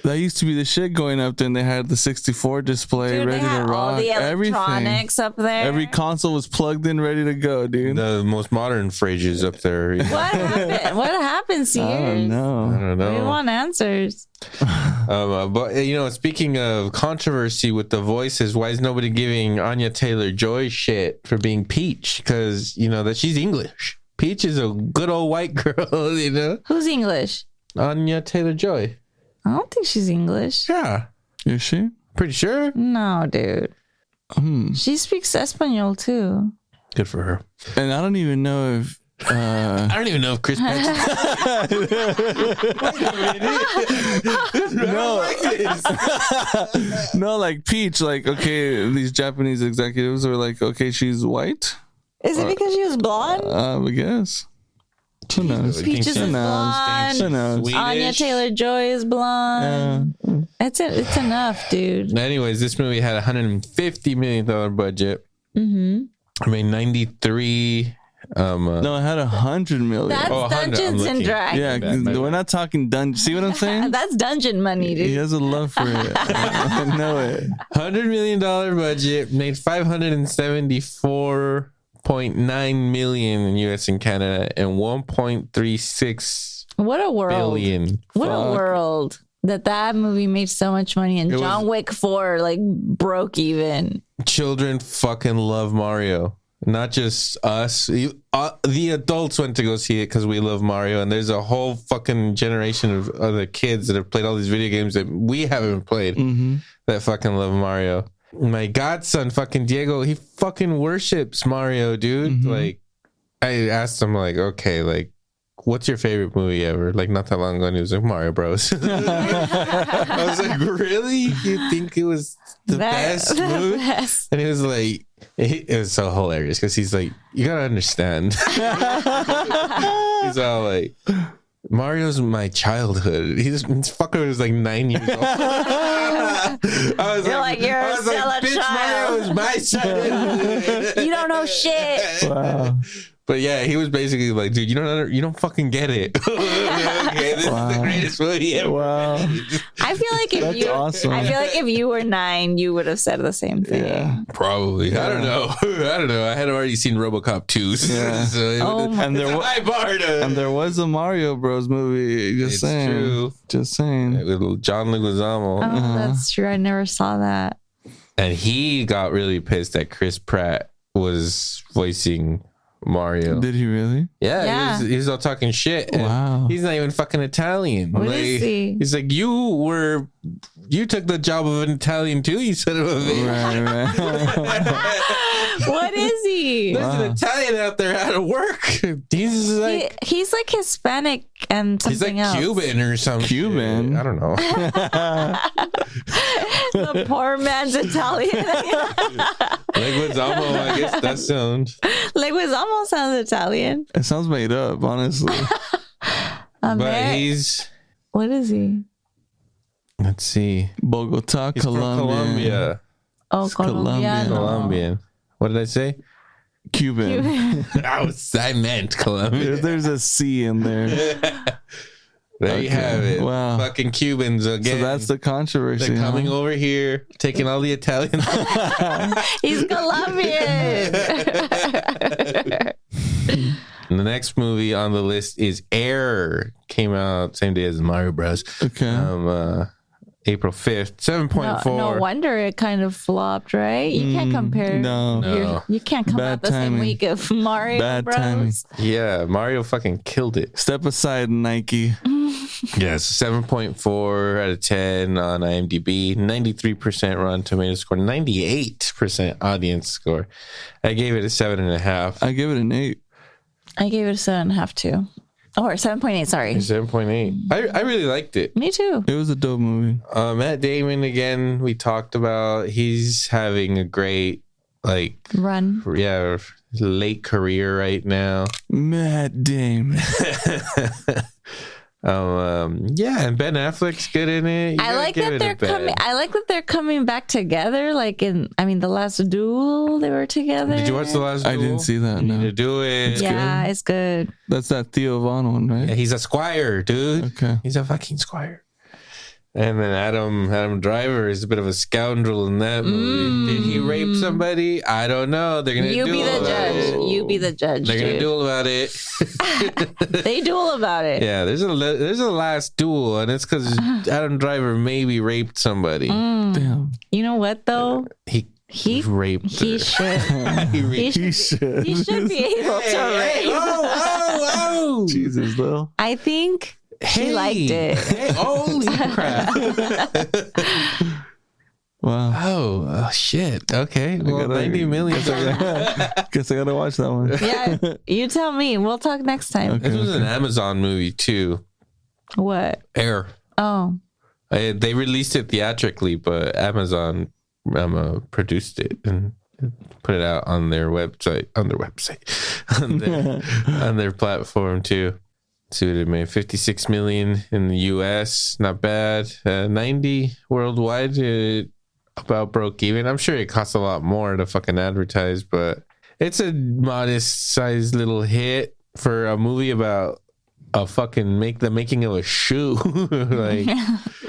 B: That used to be the shit going up there, and they had the 64 display ready to rock.
C: All the electronics up there.
B: Every console was plugged in, ready to go, dude.
A: The most modern fridges up there.
C: What happened? What happened, Sears?
B: I don't know.
C: We want answers.
A: But speaking of controversy with the voices, why is nobody giving Anya Taylor-Joy shit for being Peach? Because that she's English. Peach is a good old white girl.
C: Who's English?
A: Anya Taylor-Joy.
C: I don't think she's English.
A: Yeah.
B: Is she?
A: Pretty sure.
C: No, dude. She speaks Espanol too.
A: Good for her.
B: And I don't even know if
A: I don't even know if Chris Pratt.
B: No, like Peach, okay, these Japanese executives are like, okay, she's white.
C: Is it because she was blonde?
B: I guess. Who knows?
C: Peach is blonde.
B: Who knows?
C: Anya Taylor-Joy is blonde. Yeah. It's enough, dude.
A: Anyways, this movie had $150 million budget.
C: Mm-hmm.
A: I mean, 93.
B: No, it had $100 million.
C: That's Dungeons and Dragons.
B: Yeah, we're not talking dungeon. See what I'm saying?
C: That's dungeon money, dude.
B: He has a love for it. I know it.
A: $100 million budget, made 574.9 million in US and Canada, and 1.36
C: what a world
A: billion.
C: What a world. that movie made so much money, and
A: It
C: John
A: was-
C: Wick 4 like broke even.
A: Children fucking love Mario. Not just us. The adults went to go see it because we love Mario, and there's a whole fucking generation of other kids that have played all these video games that we haven't played that fucking love Mario. My godson, fucking Diego, he fucking worships Mario, dude. Like, I asked him, like, okay, like, what's your favorite movie ever? Like, not that long ago, and he was like, Mario Bros. I was like, really? You think it was the best movie?
C: Best.
A: And he was like, it was so hilarious because he's like, you gotta understand. He's all like, Mario's my childhood. This fucker was like 9 years old. I was
C: You're still a
A: bitch,
C: child.
A: Mario is my child.
C: You don't know shit.
B: Wow.
A: But yeah, he was basically like, dude, you don't fucking get it. Okay, this is the greatest movie ever.
B: Wow.
C: I feel like if
B: That's awesome.
C: I feel like if you were 9, you would have said the same thing.
B: Yeah.
A: Probably. I don't know. I had already seen RoboCop 2.
B: Yeah.
A: So it
C: Oh
A: would've-
C: my
B: And there,
A: high bar to-
B: and there was a Mario Bros. Movie. Just
A: It's
B: saying.
A: true.
B: Just saying.
A: With John Leguizamo.
C: Oh, that's true. I never saw that.
A: And he got really pissed that Chris Pratt was voicing Mario.
B: Did he really?
C: Yeah.
A: He was all talking shit. and
B: Wow.
A: He's not even fucking Italian.
C: What is he?
A: He's like, you took the job of an Italian too, you son of a bitch.
B: Right.
C: What is he?
A: There's an Italian out there out of work. He's like,
C: He's like Hispanic and
A: he's like
C: something else.
A: Cuban or something.
B: Cuban?
A: I don't know.
C: The poor man's Italian.
A: Leguizamo, I guess that sounds.
C: Leguizamo sounds Italian.
B: It sounds made up, honestly.
A: But he's,
C: What is he?
A: let's see.
B: Bogota,
A: He's from
B: Colombia.
A: Colombia.
C: Oh, Colombiano.
A: Colombian. What did I say?
B: Cuban.
A: I meant Colombia.
B: There's a C in there.
A: There you have it.
B: Wow.
A: Fucking Cubans again.
B: So that's the controversy.
A: They're coming
B: huh?
A: over here, taking all the Italians.
C: He's Colombian.
A: And the next movie on the list is Air. Came out same day as Mario Bros.
B: Okay.
A: April 5th, 7.4.
C: No wonder it kind of flopped, right? You can't compare.
B: No.
C: You can't come
B: Bad
C: out the same
B: timing.
C: week of Mario
B: Bad
C: Bros.
B: timing.
A: Yeah, Mario fucking killed it.
B: Step aside, Nike.
A: Yes, 7.4 out of 10 on IMDb, 93% Rotten Tomatoes score, 98% audience score. I gave it a 7.5.
B: I give it an 8.
C: I gave it a 7.5 too. Or 7.8, sorry.
A: 7.8. I really liked it.
C: Me too.
B: It was a dope movie.
A: Matt Damon, again, we talked about. He's having a great,
C: Run.
A: late career right now.
B: Matt Damon.
A: And Ben Affleck's good in it. You
C: I
A: gotta
C: like
A: give
C: that
A: it a
C: they're
A: bad.
C: coming. I like that they're coming back together. The last duel they were together.
A: Did you watch the last
B: I
A: duel?
B: didn't see that.
A: You need
B: No.
A: to do it.
C: Yeah, it's good.
B: That's that Theo Vaughn one, right?
A: Yeah, he's a squire, dude.
B: Okay.
A: He's a fucking squire. And then Adam Driver is a bit of a scoundrel in that movie. Did he rape somebody? I don't know. They're gonna
C: You
A: duel
C: be the
A: about
C: judge.
A: it.
C: You be the judge.
A: They're gonna
C: dude.
A: duel about it.
C: They duel about it.
A: Yeah, there's a last duel, and it's because Adam Driver maybe raped somebody.
B: Damn.
C: You know what though?
A: He raped
C: He
A: her.
C: should.
B: He should.
C: He should be able to rape.
A: Oh.
B: Jesus, Lil.
C: I think she liked it.
A: Hey, holy crap.
B: Wow.
A: Oh, shit. Okay. Well, 90 million.
B: Guess I gotta watch that one.
C: Yeah, you tell me. We'll talk next time.
B: Okay.
A: This was an Amazon movie, too.
C: What?
A: Air.
C: Oh,
A: They released it theatrically, but Amazon produced it and put it out on their website, on their platform, too. So it made 56 million in the US, not bad. 90 worldwide, it about broke even. I'm sure it costs a lot more to fucking advertise, but it's a modest sized little hit for a movie about the making of a shoe.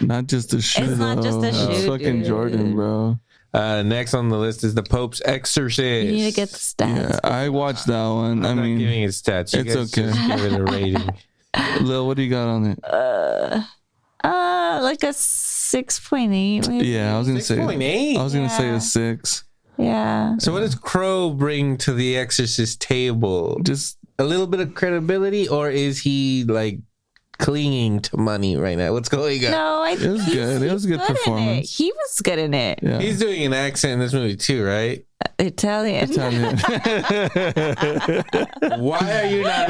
B: Not just a shoe,
C: It's not just a
B: It's
C: shoe,
B: fucking
C: dude.
B: Jordan, bro.
A: Next on the list is The Pope's Exorcist.
C: you need to get the stats.
B: Yeah, I watched that one.
A: I'm not giving it stats. You
B: it's
A: guys
B: okay.
A: just give it a rating.
B: Lil, what do you got on it?
C: like a 6.8 maybe.
B: Yeah, I was gonna say
A: 6.8.
B: I was gonna say a 6.
C: Yeah.
A: So what does Crow bring to the Exorcist table?
B: Just
A: A little bit of credibility, or is he like clinging to money right now? What's going on?
C: No,
B: it was good. It was a good performance.
C: He was good in it.
B: Yeah.
A: He's doing an accent in this movie too, right?
C: Italian.
A: Why are you not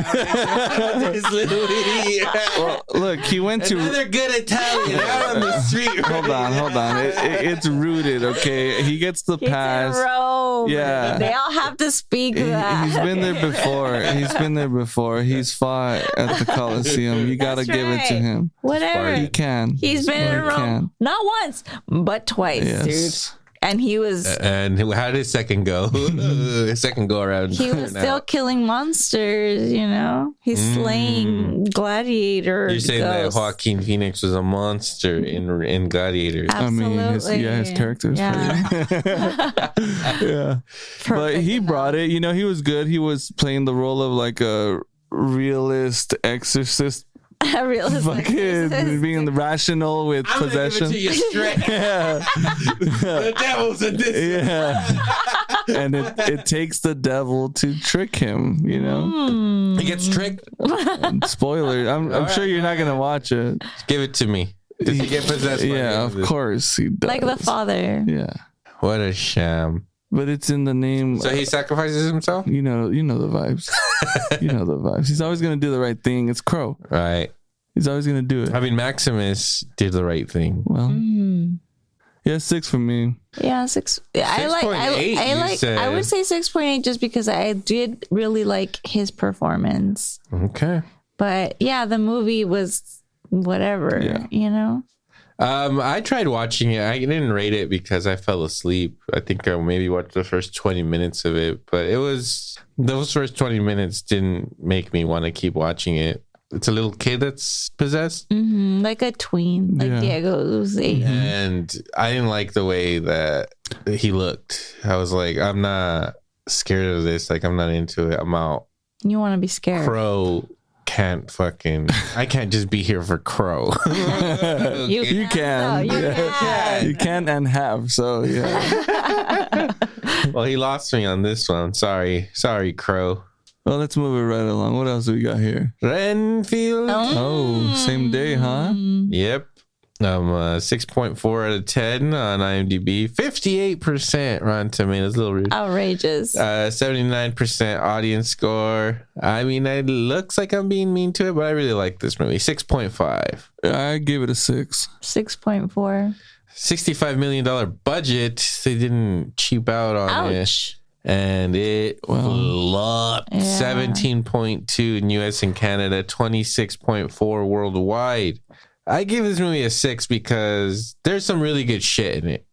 A: this little idiot?
B: Well, look, he went to.
A: Another good Italian out on the street.
B: Hold on. It's rooted, okay? He gets the
C: He's
B: pass.
C: in Rome.
B: Yeah.
C: They all have to speak that.
B: He's been there before. He's fought at the Coliseum. You gotta
C: That's
B: give it to
C: right.
B: him.
C: Whatever.
B: He can.
C: He's been in Rome. Not once, but twice,
B: Yes.
C: dude. And he was
A: And how did his second go? His second go around.
C: he was still killing monsters, you know? He's slaying gladiator.
A: You're saying
C: ghosts.
A: that Joaquin Phoenix was a monster in Gladiators.
C: Absolutely.
B: I mean, his character is
C: Yeah.
B: yeah. But he
C: enough.
B: brought it. You know, he was good. He was playing the role of like a realist exorcist,
C: A realistic
B: fucking being rational with
A: I'm
B: possession.
A: gonna give it to you straight.
B: Yeah.
A: The devil's in this.
B: Yeah. And it takes the devil to trick him, you know?
A: He gets tricked.
B: Spoiler. I'm sure you're not going to watch it.
A: Give it to me. Does he get possessed? by the
B: Yeah,
A: end
B: of
A: this?
B: course he does.
C: like the father.
B: Yeah.
A: What a sham.
B: But it's in the name.
A: So he sacrifices himself?
B: You know the vibes. You know the vibes. He's always going to do the right thing. It's Crow.
A: Right.
B: He's always going to do it.
A: I mean, Maximus did the right thing.
B: Well, yeah, 6 for me.
C: Yeah, 6. I
A: 6.8,
C: I would say 6.8 just because I did really like his performance.
A: Okay.
C: But yeah, the movie was whatever,
B: Yeah.
C: you know?
A: I tried watching it. I didn't rate it because I fell asleep. I think I maybe watched the first 20 minutes of it, but those first 20 minutes didn't make me want to keep watching it. It's a little kid that's possessed.
C: Like a tween, like
B: Yeah.
C: Diego's age.
A: And I didn't like the way that he looked. I was like, I'm not scared of this. Like, I'm not into it. I'm out.
C: You want to be scared.
A: Crow can't I can't just be here for Crow.
B: You can.
C: though. You
B: Yeah.
C: can.
B: You can and have. So, yeah.
A: Well, he lost me on this one. Sorry, Crow.
B: Well, let's move it right along. What else do we got here?
A: Renfield.
B: Oh, same day, huh?
A: Yep. 6.4 out of 10 on IMDb. 58% Rotten Tomatoes. A little rude.
C: Outrageous.
A: 79% audience score. I mean, it looks like I'm being mean to it, but I really like this movie. 6.5.
B: I gave it a 6.
C: 6.4.
A: $65 million budget. They didn't cheap out on it.
C: Ouch.
A: And it flopped.
C: Yeah.
A: 17.2 in US and Canada, 26.4 worldwide. I give this movie a 6 because there's some really good shit in it.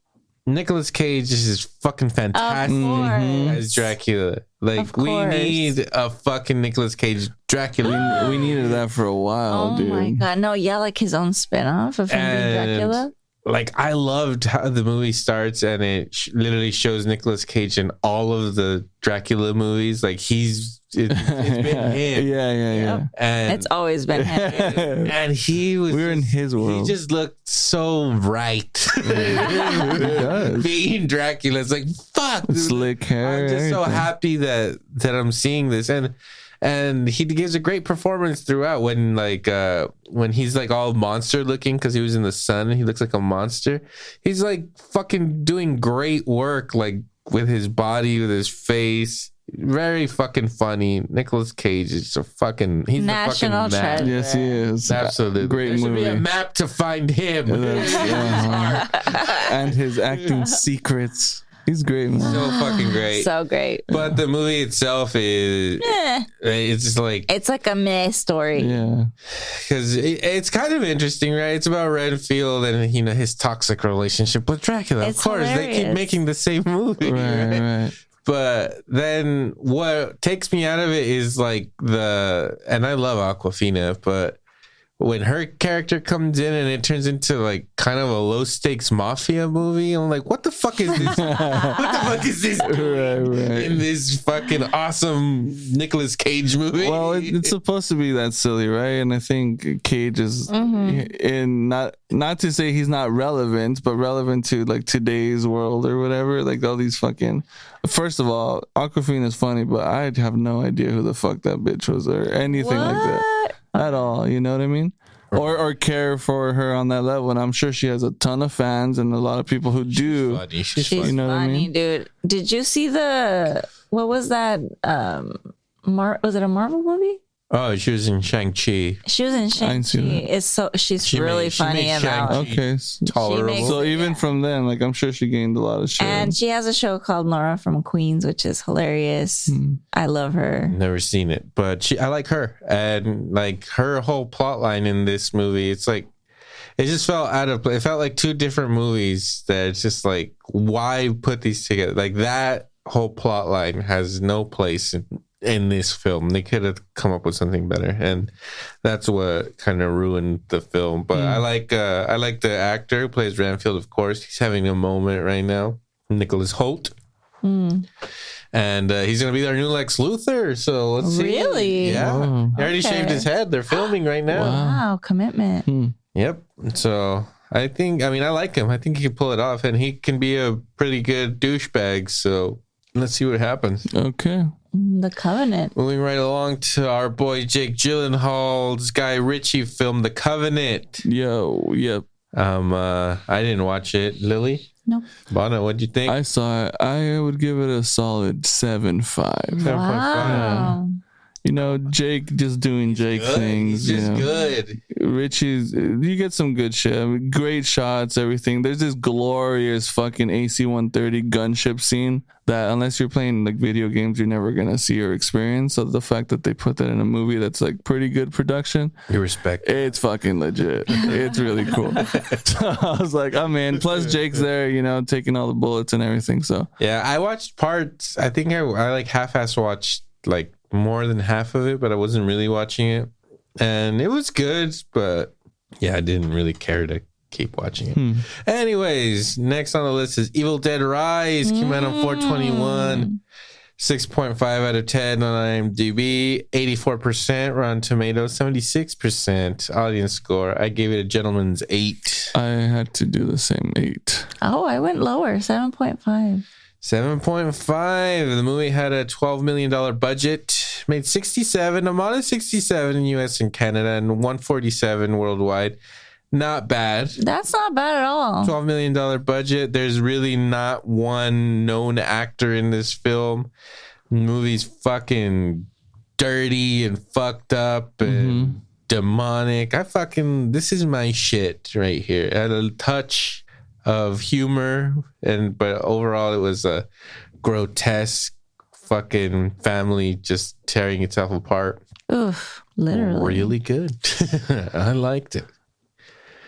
A: Nicolas Cage is fucking fantastic as Dracula. Like, we need a fucking Nicolas Cage Dracula.
B: We needed that for a while,
C: Oh
B: dude.
C: my god. No, yeah, like his own spin-off of him being Dracula.
A: Like, I loved how the movie starts and it literally shows Nicolas Cage in all of the Dracula movies. Like, it's been him.
B: Yeah.
A: And
C: It's always been him.
A: and he was
B: We're in his world.
A: He just looked so right.
B: does.
A: Being Dracula, it's like, fuck, dude.
B: Slick hair.
A: I'm just so
B: everything.
A: happy that I'm seeing this. And he gives a great performance throughout when he's like all monster looking because he was in the sun and he looks like a monster. He's like fucking doing great work, like with his body, with his face. Very fucking funny. Nicolas Cage is he's
C: National
A: the fucking man.
C: treasure.
B: Yes, he is.
A: Absolutely.
B: Great
A: there should
B: movie.
A: be a map to find him.
B: And his acting secrets. He's great, man.
A: So fucking great.
C: So great.
A: But the movie itself is it's just like
C: It's like a meh story.
B: Yeah.
A: because it's kind of interesting, right? It's about Renfield and his toxic relationship with Dracula.
C: It's
A: of course, they keep
C: hilarious.
A: making the same movie,
B: Right.
A: But then what takes me out of it is like and I love Aquafina, but when her character comes in and it turns into like kind of a low stakes mafia movie, I'm like, what the fuck is this? What the fuck is this in this fucking awesome Nicolas Cage movie?
B: Well, it's supposed to be that silly, right? And I think Cage is in not to say he's not relevant, but relevant to like today's world or whatever. Like all these fucking. First of all, Aquafina is funny, but I have no idea who the fuck that bitch was or anything like that at all. You know what I mean? Or care for her on that level. And I'm sure she has a ton of fans and a lot of people who do.
A: She's funny.
C: You know
B: what I mean?
C: Dude. Did you see what was that? Was it a Marvel movie?
A: Oh, she was in Shang-Chi.
C: She was in Shang-Chi. She's really funny in that one.
B: Okay.
A: Tolerable.
B: So even from then, like I'm sure she gained a lot of shit.
C: And she has a show called Nora from Queens, which is hilarious. I love her.
A: Never seen it, but I like her. And like her whole plot line in this movie, it's like, it just felt out of place. It felt like two different movies that it's just like, why put these together? Like that whole plot line has no place in this film. They could have come up with something better, and that's what kind of ruined the film. But I like the actor who plays Ranfield. Of course, he's having a moment right now, Nicholas Hoult, and he's gonna be our new Lex Luthor. So let's see.
C: Really?
A: Yeah,
B: Wow.
A: he already shaved his head. They're filming right now.
C: Wow, commitment.
A: Yep. So I like him. I think he can pull it off, and he can be a pretty good douchebag. So let's see what happens.
B: Okay.
C: The Covenant.
A: Moving right along to our boy Jake Gyllenhaal's Guy Ritchie film, The Covenant.
B: Yep.
A: I didn't watch it. Lily?
C: Nope.
A: Bono, what'd you think?
B: I saw it. I would give it a solid 7.5.
C: Wow.
B: You know, Jake just doing Jake things.
A: He's just good.
B: Richie's, you get some good shit. I mean, great shots, everything. There's this glorious fucking AC-130 gunship scene that unless you're playing like video games, you're never gonna see or experience. So the fact that they put that in a movie that's like pretty good production,
A: You respect.
B: it's fucking legit. It's really cool. So I was like, I'm in. Plus Jake's there, you know, taking all the bullets and everything. So
A: Yeah, I watched parts. I think I like half-ass watched like more than half of it, but I wasn't really watching it. And it was good, but yeah, I didn't really care to keep watching it. Anyways, next on the list is Evil Dead Rise. Came out on 4/21. 6.5 out of 10 on IMDb. 84% Rotten Tomatoes. 76% audience score. I gave it a gentleman's 8.
B: I had to do the same 8.
C: Oh, I went lower, 7.5.
A: 7.5. The movie had a $12 million budget, made 67, a modest 67 in US and Canada, and 147 worldwide. Not bad.
C: That's not bad at all.
A: $12 million budget. There's really not one known actor in this film. The movie's fucking dirty and fucked up and demonic. This is my shit right here. It had a touch of humor, but overall it was a grotesque fucking family just tearing itself apart.
C: Oof, literally.
A: Really good. I liked it.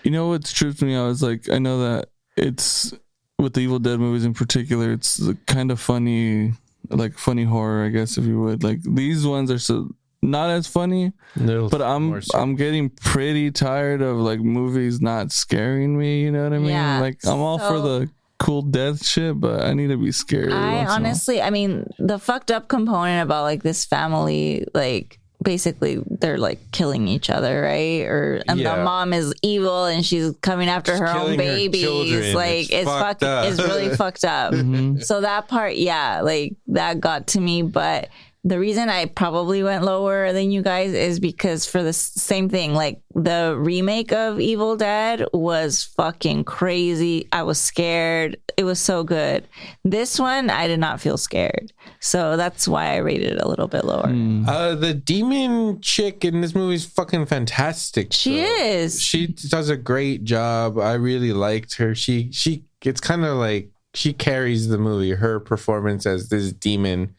B: You know what's tripped me out is like, I know that it's with the Evil Dead movies in particular, it's the kind of funny, like funny horror, I guess, if you would. Like these ones are so not as funny, but I'm getting pretty tired of like movies not scaring me. You know what I mean?
C: Yeah,
B: like I'm all for the cool death shit, but I need to be scared.
C: I honestly, I mean, the fucked up component about like this family, like basically they're like killing each other, right? The mom is evil and she's coming after her own babies. Like it's really fucked up. So that part, like that got to me, but the reason I probably went lower than you guys is because for the same thing, like the remake of Evil Dead was fucking crazy. I was scared. It was so good. This one, I did not feel scared. So that's why I rated it a little bit lower.
A: The demon chick in this movie is fucking fantastic.
C: She is.
A: She does a great job. I really liked her. It's kind of like she carries the movie. Her performance as this demon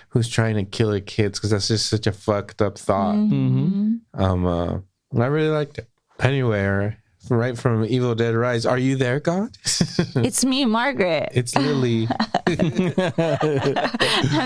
A: who's trying to kill her kids, because that's just such a fucked up thought. I really liked it. Anyway, our right from Evil Dead Rise. Are you there, God?
C: It's me, Margaret.
A: It's Lily.
C: I'm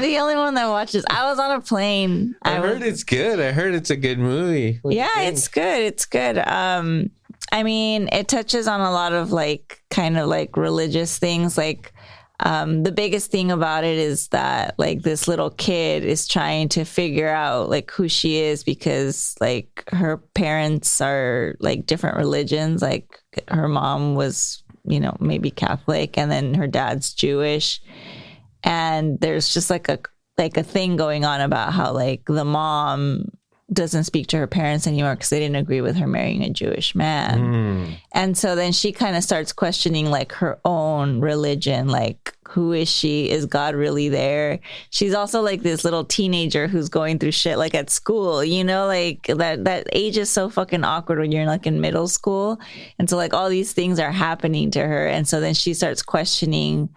C: the only one that watches. I was on a plane.
A: I heard it's good. I heard it's a good movie.
C: Yeah, it's good. It's good. I mean, it touches on a lot of like kind of like religious things. Like the biggest thing about it is that like this little kid is trying to figure out like who she is because like her parents are like different religions. Like her mom was, you know, maybe Catholic, and then her dad's Jewish. And there's just like a thing going on about how like the mom doesn't speak to her parents anymore because they didn't agree with her marrying a Jewish man. And so then she kind of starts questioning like her own religion, like who is she? Is God really there? She's also like this little teenager who's going through shit like at school, you know, like that age is so fucking awkward when you're like in middle school. And so like all these things are happening to her. And so then she starts questioning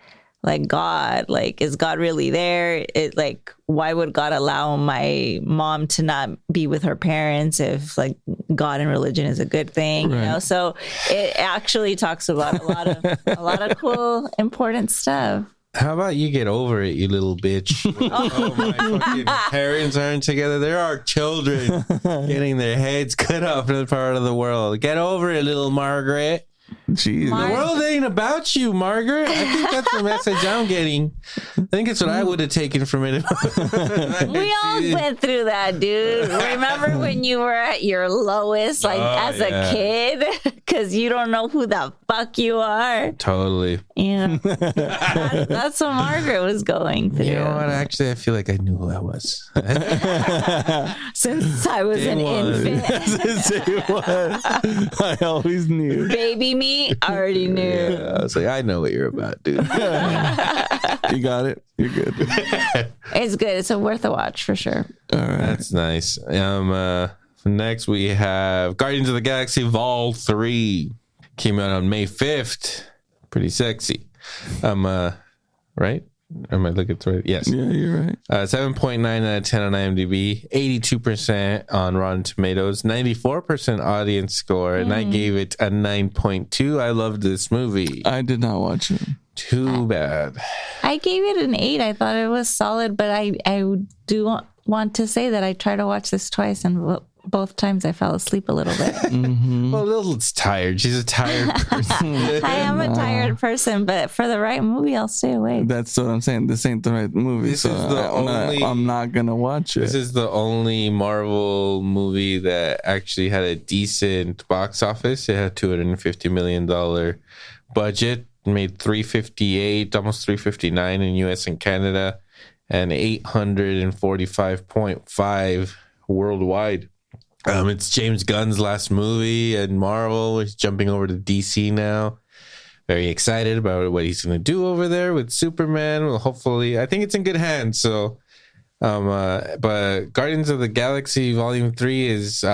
C: like God, like, is God really there? It like, why would God allow my mom to not be with her parents if like God and religion is a good thing, you know? So it actually talks about a lot of cool, important stuff.
A: How about you get over it, you little bitch? Oh, my fucking parents aren't together. There are children getting their heads cut off in the part of the world. Get over it, little Margaret.
B: Jeez.
A: The world ain't about you, Margaret. I think that's the message I'm getting. I think it's what I would have taken from it.
C: We all went through that, dude. Remember when you were at your lowest, like as a kid, because you don't know who the fuck you are.
A: Totally.
C: Yeah, that's what Margaret was going through.
A: You know what? Actually, I feel like I knew who I was
C: since I was an infant.
B: I always knew.
C: Baby me, I already knew.
A: Yeah, I was like, I know what you're about, dude.
B: You got it. You're good.
C: It's good. It's worth a watch for sure.
B: All right.
A: That's nice. Next we have Guardians of the Galaxy Vol 3. Came out on May 5th. Pretty sexy. Right? Am I looking through it? Yes.
B: Yeah, you're right.
A: 7.9 out of 10 on IMDb, 82% on Rotten Tomatoes, 94% audience score, and I gave it a 9.2. I loved this movie.
B: I did not watch it.
A: Too bad.
C: I gave it an 8. I thought it was solid, but I do want to say that I tried to watch this twice, and both times I fell asleep a little bit.
A: Well, Lil's tired. She's a tired person.
C: I am a tired person, but for the right movie, I'll stay awake.
B: That's what I'm saying. This ain't the right movie,
A: This
B: so
A: is the
B: I'm not gonna watch it.
A: This is the only Marvel movie that actually had a decent box office. It had $250 million budget, made $358, almost $359 in US and Canada, and 845.5 worldwide. It's James Gunn's last movie and Marvel. He's jumping over to DC now. Very excited about what he's going to do over there with Superman. Well, hopefully, I think it's in good hands. So, but Guardians of the Galaxy Volume 3 is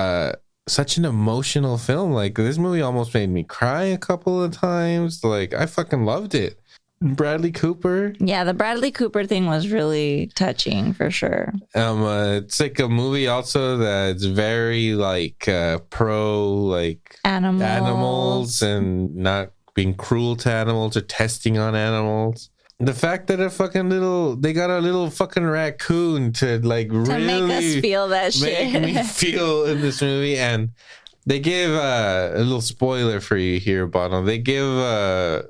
A: such an emotional film. Like, this movie almost made me cry a couple of times. Like, I fucking loved it. Bradley Cooper.
C: Yeah, the Bradley Cooper thing was really touching for sure.
A: It's like a movie also that's very like pro like animals and not being cruel to animals or testing on animals. The fact that they got a little fucking raccoon to like really
C: make us feel that shit.
A: Make me feel in this movie. And they give a little spoiler for you here, Bono. They give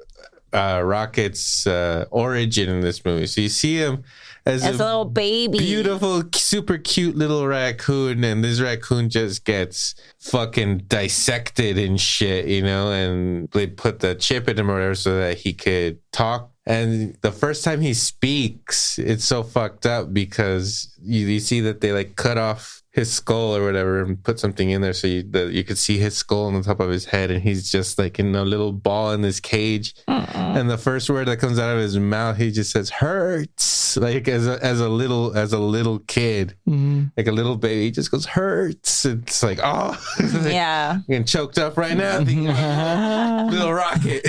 A: Rocket's origin in this movie. So you see him as a
C: little baby,
A: beautiful, super cute little raccoon, and this raccoon just gets fucking dissected and shit, you know, and they put the chip in him or whatever so that he could talk. And the first time he speaks, it's so fucked up because you see that they like cut off his skull or whatever and put something in there so you could see his skull on the top of his head, and he's just like in a little ball in this cage. And the first word that comes out of his mouth, he just says hurts, like as a little kid, like a little baby, he just goes hurts. It's like, oh like,
C: yeah,
A: I'm getting choked up right now. Little Rocket.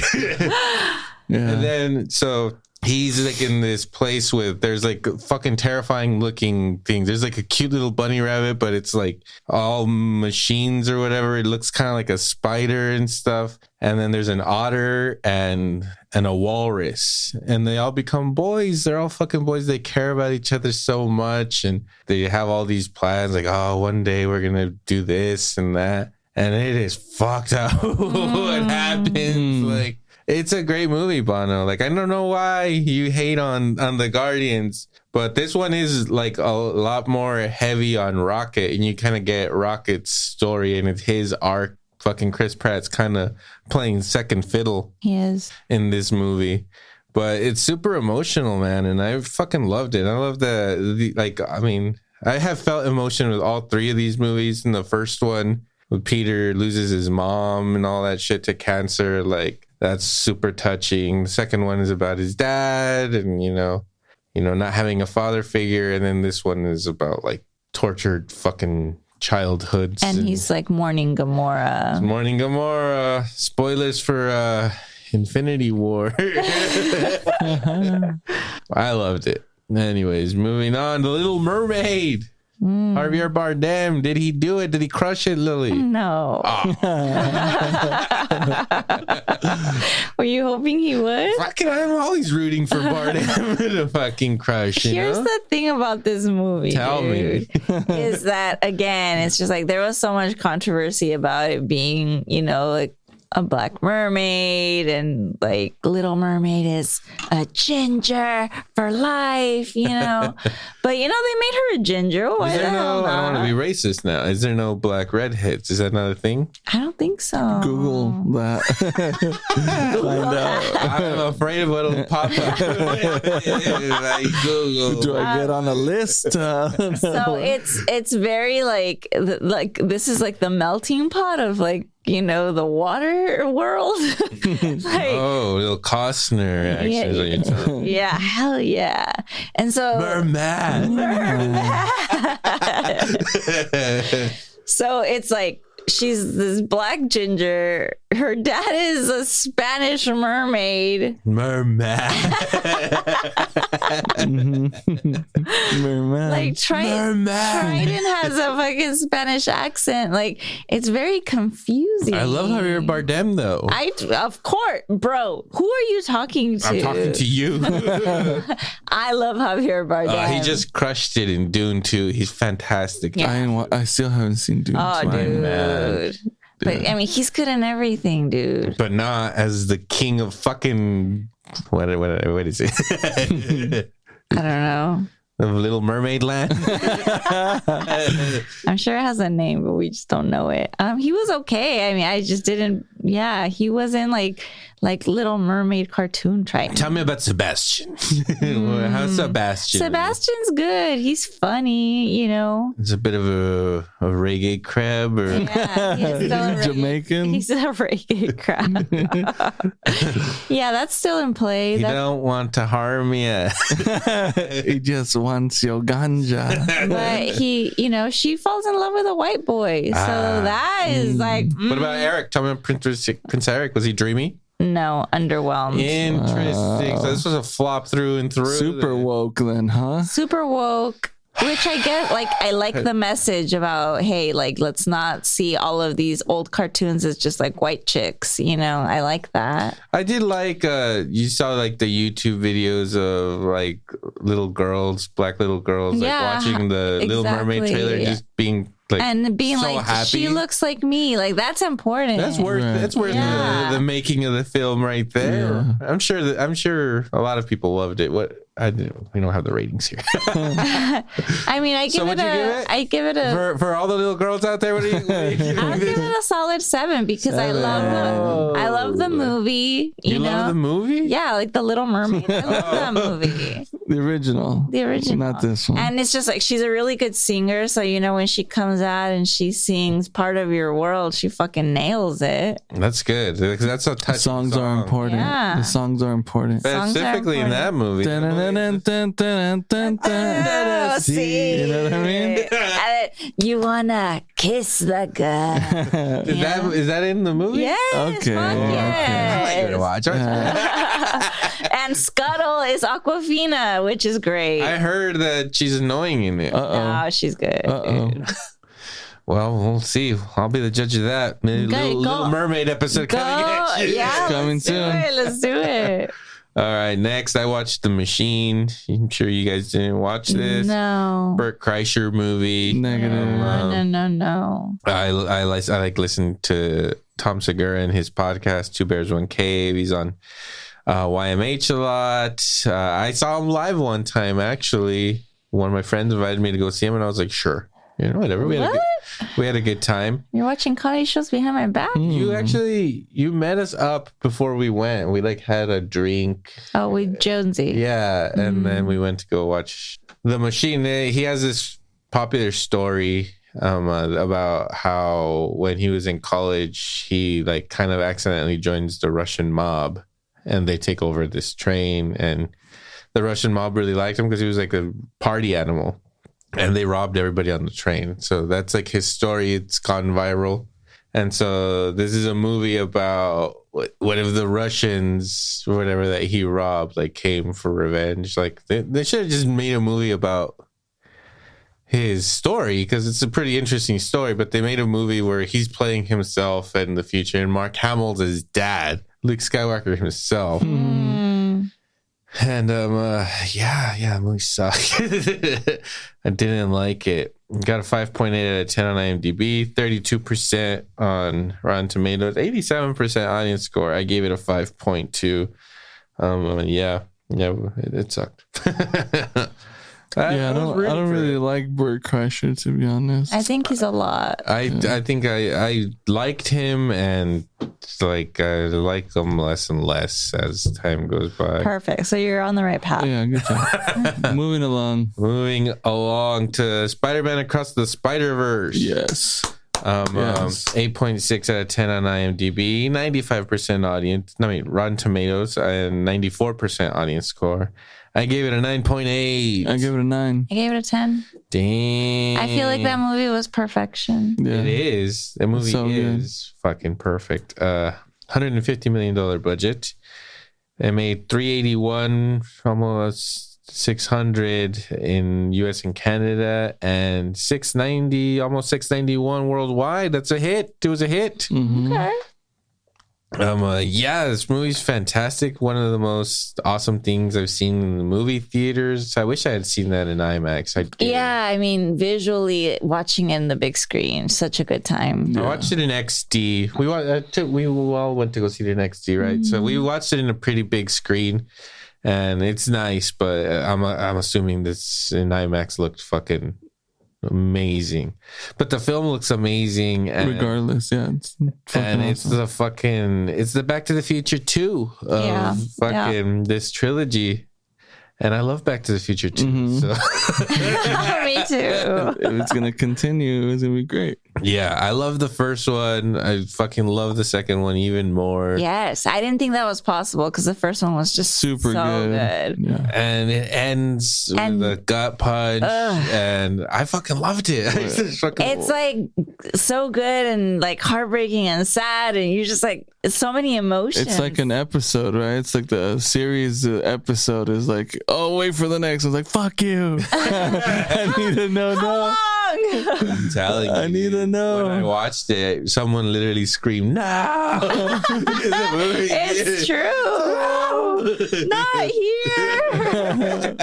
B: Yeah.
A: And then so he's like in this place with there's like fucking terrifying looking things. There's like a cute little bunny rabbit, but it's like all machines or whatever. It looks kind of like a spider and stuff. And then there's an otter and a walrus, and they all become boys. They're all fucking boys. They care about each other so much, and they have all these plans like, oh, one day we're gonna do this and that, and it is fucked up what happens. Like, it's a great movie, Bono. Like, I don't know why you hate on the Guardians, but this one is like a lot more heavy on Rocket, and you kind of get Rocket's story, and it's his arc. Fucking Chris Pratt's kind of playing second fiddle.
C: He is
A: in this movie, but it's super emotional, man, and I fucking loved it. I love the like. I mean, I have felt emotion with all three of these movies. In the first one, with Peter loses his mom and all that shit to cancer, like that's super touching. The second one is about his dad, and you know, not having a father figure, and then this one is about like tortured fucking childhoods,
C: and he's like mourning Gamora.
A: Mourning Gamora. Spoilers for Infinity War. I loved it. Anyways, moving on to Little Mermaid. Javier Bardem, did he do it? Did he crush it, Lily?
C: No.
A: Oh.
C: Were you hoping he would?
A: Fucking, I'm always rooting for Bardem to fucking crush.
C: Here's the thing about this movie.
A: Tell me.
C: Is that, again, it's just like there was so much controversy about it being, like a black mermaid, and like Little Mermaid is a ginger for life, but they made her a ginger. Why the hell not?
A: I don't want to be racist now. Is there no black redheads? Is that not a thing?
C: I don't think so.
B: Google that. Find out.
A: I'm afraid of what'll pop up. Like Google.
B: Do I get on a list?
C: So it's very like this is like the melting pot of like the water world.
A: Little Costner, actually, is what you're talking.
C: Yeah, hell yeah. And so
A: Merman.
C: So it's like she's this black ginger. Her dad is a Spanish mermaid.
A: Merman.
C: Like Triton has a fucking Spanish accent. Like, it's very confusing.
A: I love Javier Bardem though.
C: Of course, bro. Who are you talking to?
A: I'm talking to you.
C: I love Javier Bardem.
A: He just crushed it in Dune 2. He's fantastic.
C: Yeah.
B: I still haven't seen Dune.
C: Oh, dude.
A: Man.
C: But I mean, he's good in everything, dude.
A: But not as the king of fucking what is it?
C: I don't know.
A: Of Little Mermaid Land.
C: I'm sure it has a name, but we just don't know it. He was okay. I mean, I just didn't. Yeah, he was in like Little Mermaid cartoon Triton.
A: Tell me about Sebastian. How's Sebastian?
C: Sebastian's good. He's funny.
A: It's a bit of a reggae crab, or
C: yeah, he's still
B: Jamaican.
C: He's a reggae crab. Yeah, that's still in play.
A: He don't want to harm you.
B: He just wants your ganja.
C: But she falls in love with a white boy. So that is like.
A: What about Eric? Tell me about Prince Eric. Was he dreamy?
C: No, underwhelmed.
A: Interesting. So this was a flop through and through.
B: Super woke then, huh?
C: Super woke. Which I get, I like the message about, hey, let's not see all of these old cartoons as just white chicks, I like that.
A: I did you saw the YouTube videos of little girls, black little girls, watching the Little Mermaid trailer, just being
C: and being
A: so happy.
C: She looks like me. That's important.
A: That's worth the making of the film right there. Yeah. I'm sure a lot of people loved it. We don't have the ratings here.
C: I mean, I give it a
A: for all the little girls out there. What do you
C: I'll give it a solid 7 because 7. I love the movie. You love
A: the movie?
C: Yeah, the Little Mermaid. I love that movie.
B: The original, not this one.
C: And it's just she's a really good singer. So when she comes out and she sings "Part of Your World," she fucking nails it.
A: That's good. That's a touching
B: songs
A: song.
B: Are important.
C: Yeah.
B: The songs are important.
A: Specifically in that movie.
C: Oh, see.
B: You know what I mean?
C: You wanna kiss the girl.
A: Is that in the movie?
C: Yes.
B: Okay.
C: Fuck
B: Okay.
C: yes.
A: Watch.
C: And Scuttle is Aquafina, which is great.
A: I heard that she's annoying in it.
B: Uh-oh.
C: Oh, she's good.
B: Uh-oh.
C: dude.
A: Well, we'll see. I'll be the judge of that. Little Mermaid episode coming at you.
C: Yeah,
B: Coming
C: let's do
B: soon.
C: it. Let's do it.
A: All right, next I watched The Machine. I'm sure you guys didn't watch this.
C: No.
A: Burt Kreischer movie.
B: Negative.
C: No.
A: I like listening to Tom Segura and his podcast, Two Bears, One Cave. He's on YMH a lot. I saw him live one time, actually. One of my friends invited me to go see him, and I was like, sure. You know, whatever. We had a good time.
C: You're watching comedy shows behind my back?
A: You met us up before we went. We like had a drink.
C: Oh, with Jonesy.
A: Yeah, and then we went to go watch The Machine. He has this popular story about how when he was in college, he like kind of accidentally joins the Russian mob, and they take over this train, and the Russian mob really liked him because he was like a party animal. And they robbed everybody on the train. So that's like his story. It's gone viral. And so this is a movie about what if the Russians, or whatever, that he robbed, like came for revenge. Like they should have just made a movie about his story, because it's a pretty interesting story. But they made a movie where he's playing himself in the future, and Mark Hamill's his dad, Luke Skywalker himself. And the movie sucked. I didn't like it. Got a 5.8 out of 10 on IMDb, 32% on Rotten Tomatoes, 87% audience score. I gave it a 5.2. It sucked.
B: I don't really like Burt Kreischer, to be honest.
C: I think he's a lot.
A: I think I liked him, and like I like him less and less as time goes by.
C: Perfect. So you're on the right path.
B: Yeah, good job. Moving along
A: to Spider-Man Across the Spider-Verse.
B: Yes.
A: 8.6 out of 10 on IMDb, 95% Rotten Tomatoes, and 94% audience score. I gave it a 9.8.
B: I give it a 9.
C: I gave it a 10.
A: Damn.
C: I feel like that movie was perfection.
B: Yeah.
A: It is. The movie
B: So
A: is fucking perfect. $150 million budget. It made 381, almost 600 in US and Canada, and 690, almost 691 worldwide. That's a hit. It was a hit.
B: Mm-hmm.
C: Okay.
A: This movie's fantastic. One of the most awesome things I've seen in the movie theaters. I wish I had seen that in IMAX.
C: I mean, visually watching it in the big screen, such a good time.
A: I watched it in XD. We all went to go see it in XD, right? So we watched it in a pretty big screen, and it's nice. But I'm assuming this in IMAX looked fucking amazing. But the film looks amazing, and
B: regardless, it's awesome.
A: it's the Back to the Future 2 of this trilogy. And I love Back to the Future 2.
B: Mm-hmm.
A: So.
C: Me too.
B: If it's gonna continue, it's gonna be great.
A: Yeah, I love the first one. I fucking love the second one even more.
C: Yes, I didn't think that was possible because the first one was just
B: Super good. Yeah.
A: And it ends with a gut punch, and I fucking loved it.
C: It's like so good and like heartbreaking and sad, and you're just like, it's so many emotions.
B: It's like an episode, right? It's like the series episode is like, oh, wait for the next. I was like, fuck you. I need to know.
C: How long?
A: I'm telling you.
B: I need to know.
A: When I watched it, someone literally screamed, "No!"
C: It's true. Not here.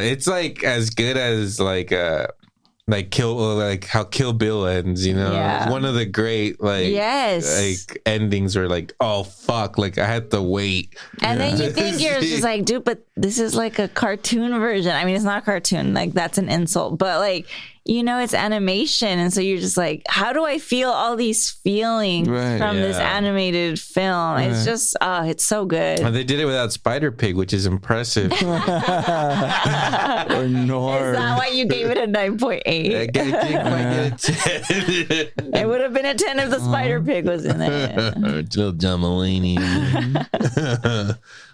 A: It's like as good as like how Kill Bill ends, you know?
C: Yeah.
A: It's one of the great like endings where like, oh fuck, like I had to wait.
C: And then you think you're just like, dude, but this is like a cartoon version. I mean, it's not a cartoon, like that's an insult, but like it's animation, and so you're just like, how do I feel all these feelings from this animated film? Right. It's just, it's so good.
A: And they did it without Spider Pig, which is impressive.
B: Or
C: Is that why you gave it a 9.8? It would have been a 10 if the Spider Pig was in there.
A: Little John Mulaney.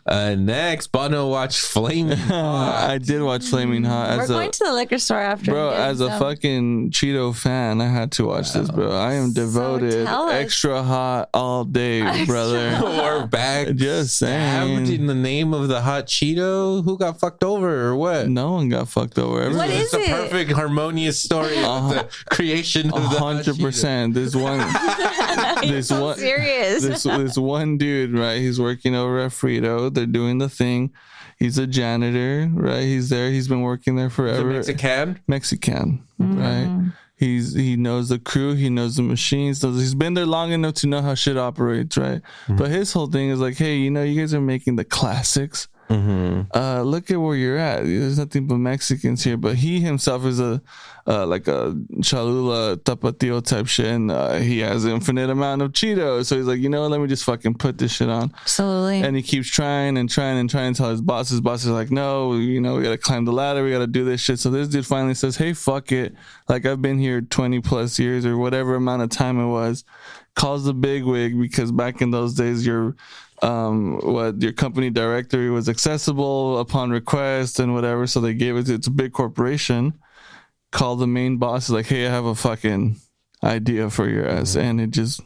A: Next, Bono watched Flaming Hot.
B: I did watch Flaming Hot.
C: We're going to the liquor store after.
B: Bro, as a fucking Cheeto fan, I had to watch this, bro. I am devoted. Extra hot all day, brother.
A: We're back.
B: Just saying.
A: In the name of the hot Cheeto, who got fucked over or what?
B: No one got fucked over.
C: What is it?
A: It's a perfect, harmonious story of the creation of the
B: 100%. This one dude, right? He's working over at Frito. They're doing the thing. He's a janitor, right? He's there. He's been working there forever. Mexican, right? He knows the crew. He knows the machines. So he's been there long enough to know how shit operates, right? But his whole thing is like, hey, you guys are making the classics. Look at where you're at. There's nothing but Mexicans here. But he himself is like a Cholula Tapatio type shit, and he has an infinite amount of Cheetos. So he's like, let me just fucking put this shit on.
C: Absolutely.
B: And he keeps trying until his boss is like, no, we gotta climb the ladder. We gotta do this shit. So this dude finally says, hey, fuck it. Like, I've been here 20 plus years or whatever amount of time it was. Calls the bigwig, because back in those days, your company directory was accessible upon request and whatever. So they gave it. It's a big corporation. Called the main boss, like, hey, I have a fucking idea for your ass, and it just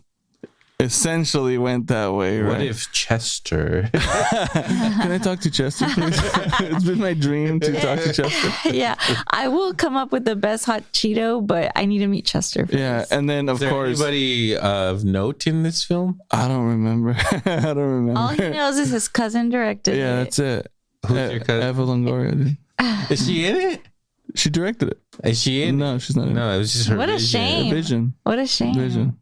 B: essentially went that way. Right?
A: What if Chester?
B: Can I talk to Chester, please? It's been my dream to talk to Chester.
C: Yeah, I will come up with the best hot Cheeto, but I need to meet Chester first.
B: Yeah, and then of course,
A: anybody of note in this film?
B: I don't remember.
C: All he knows is his cousin directed it.
B: Yeah, that's it.
A: Who's your cousin?
B: Eva Longoria, dude.
A: Is she in it?
B: She directed it.
A: Is she in?
B: No, she's not in it.
A: No, it was just her.
C: What a shame.
B: Vision.
C: What a shame.
B: Vision.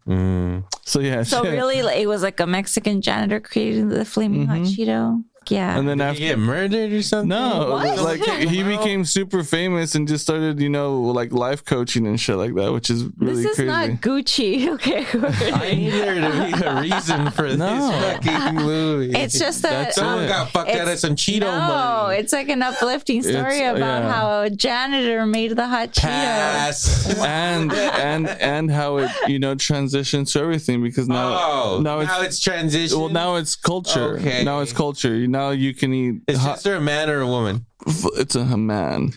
B: So yeah.
C: So really, it was like a Mexican janitor creating the flaming hot Cheeto. Yeah.
B: And then
A: Did he get murdered or something?
B: No,
C: What?
B: like he became super famous and just started, like life coaching and shit like that, which is really
C: this is
B: crazy.
C: not Gucci. Okay.
A: I need there to be a reason for this fucking movie.
C: It's just that
A: someone got fucked out of some Cheeto money.
C: No, it's like an uplifting story about how a janitor made the hot
A: Pass.
B: and how it transitions to everything, because now
A: it's transition.
B: Well, now it's culture.
A: Okay.
B: Now it's culture. Now you can eat.
A: Is Chester a man or a woman?
B: It's a man.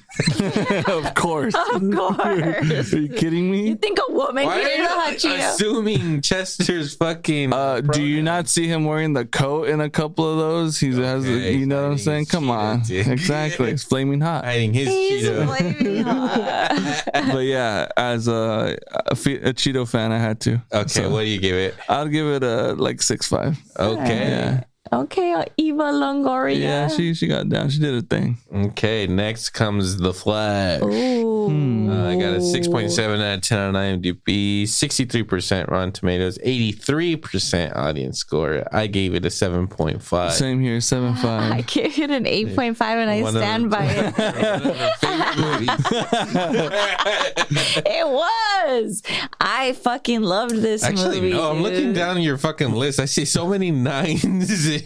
B: Of course.
C: Of course.
B: Are you kidding me?
C: You think a woman
A: Why
C: can eat a hot
A: are you
C: Cheeto?
A: assuming Chester's fucking?
B: Do you not see him wearing the coat in a couple of those? He has, you know what I'm saying? Come on, exactly. It's flaming hot.
A: Hiding his Cheeto.
C: Flaming hot.
B: But yeah, as a Cheeto fan, I had to.
A: Okay,
B: So
A: what do you give it?
B: I'll give it a 6.5.
A: Okay.
B: Yeah.
C: Okay, Eva Longoria.
B: Yeah, she got down. She did her thing.
A: Okay, next comes The Flash.
C: Ooh.
A: I got a 6.7 out of 10 on IMDb, 63% Rotten Tomatoes, 83% audience score. I gave it a 7.5.
B: Same here, 7.5.
C: I gave it an 8.5 and I stand by it. It was. I fucking loved this
A: Actually,
C: movie.
A: no, I'm looking down your fucking list. I see so many 9s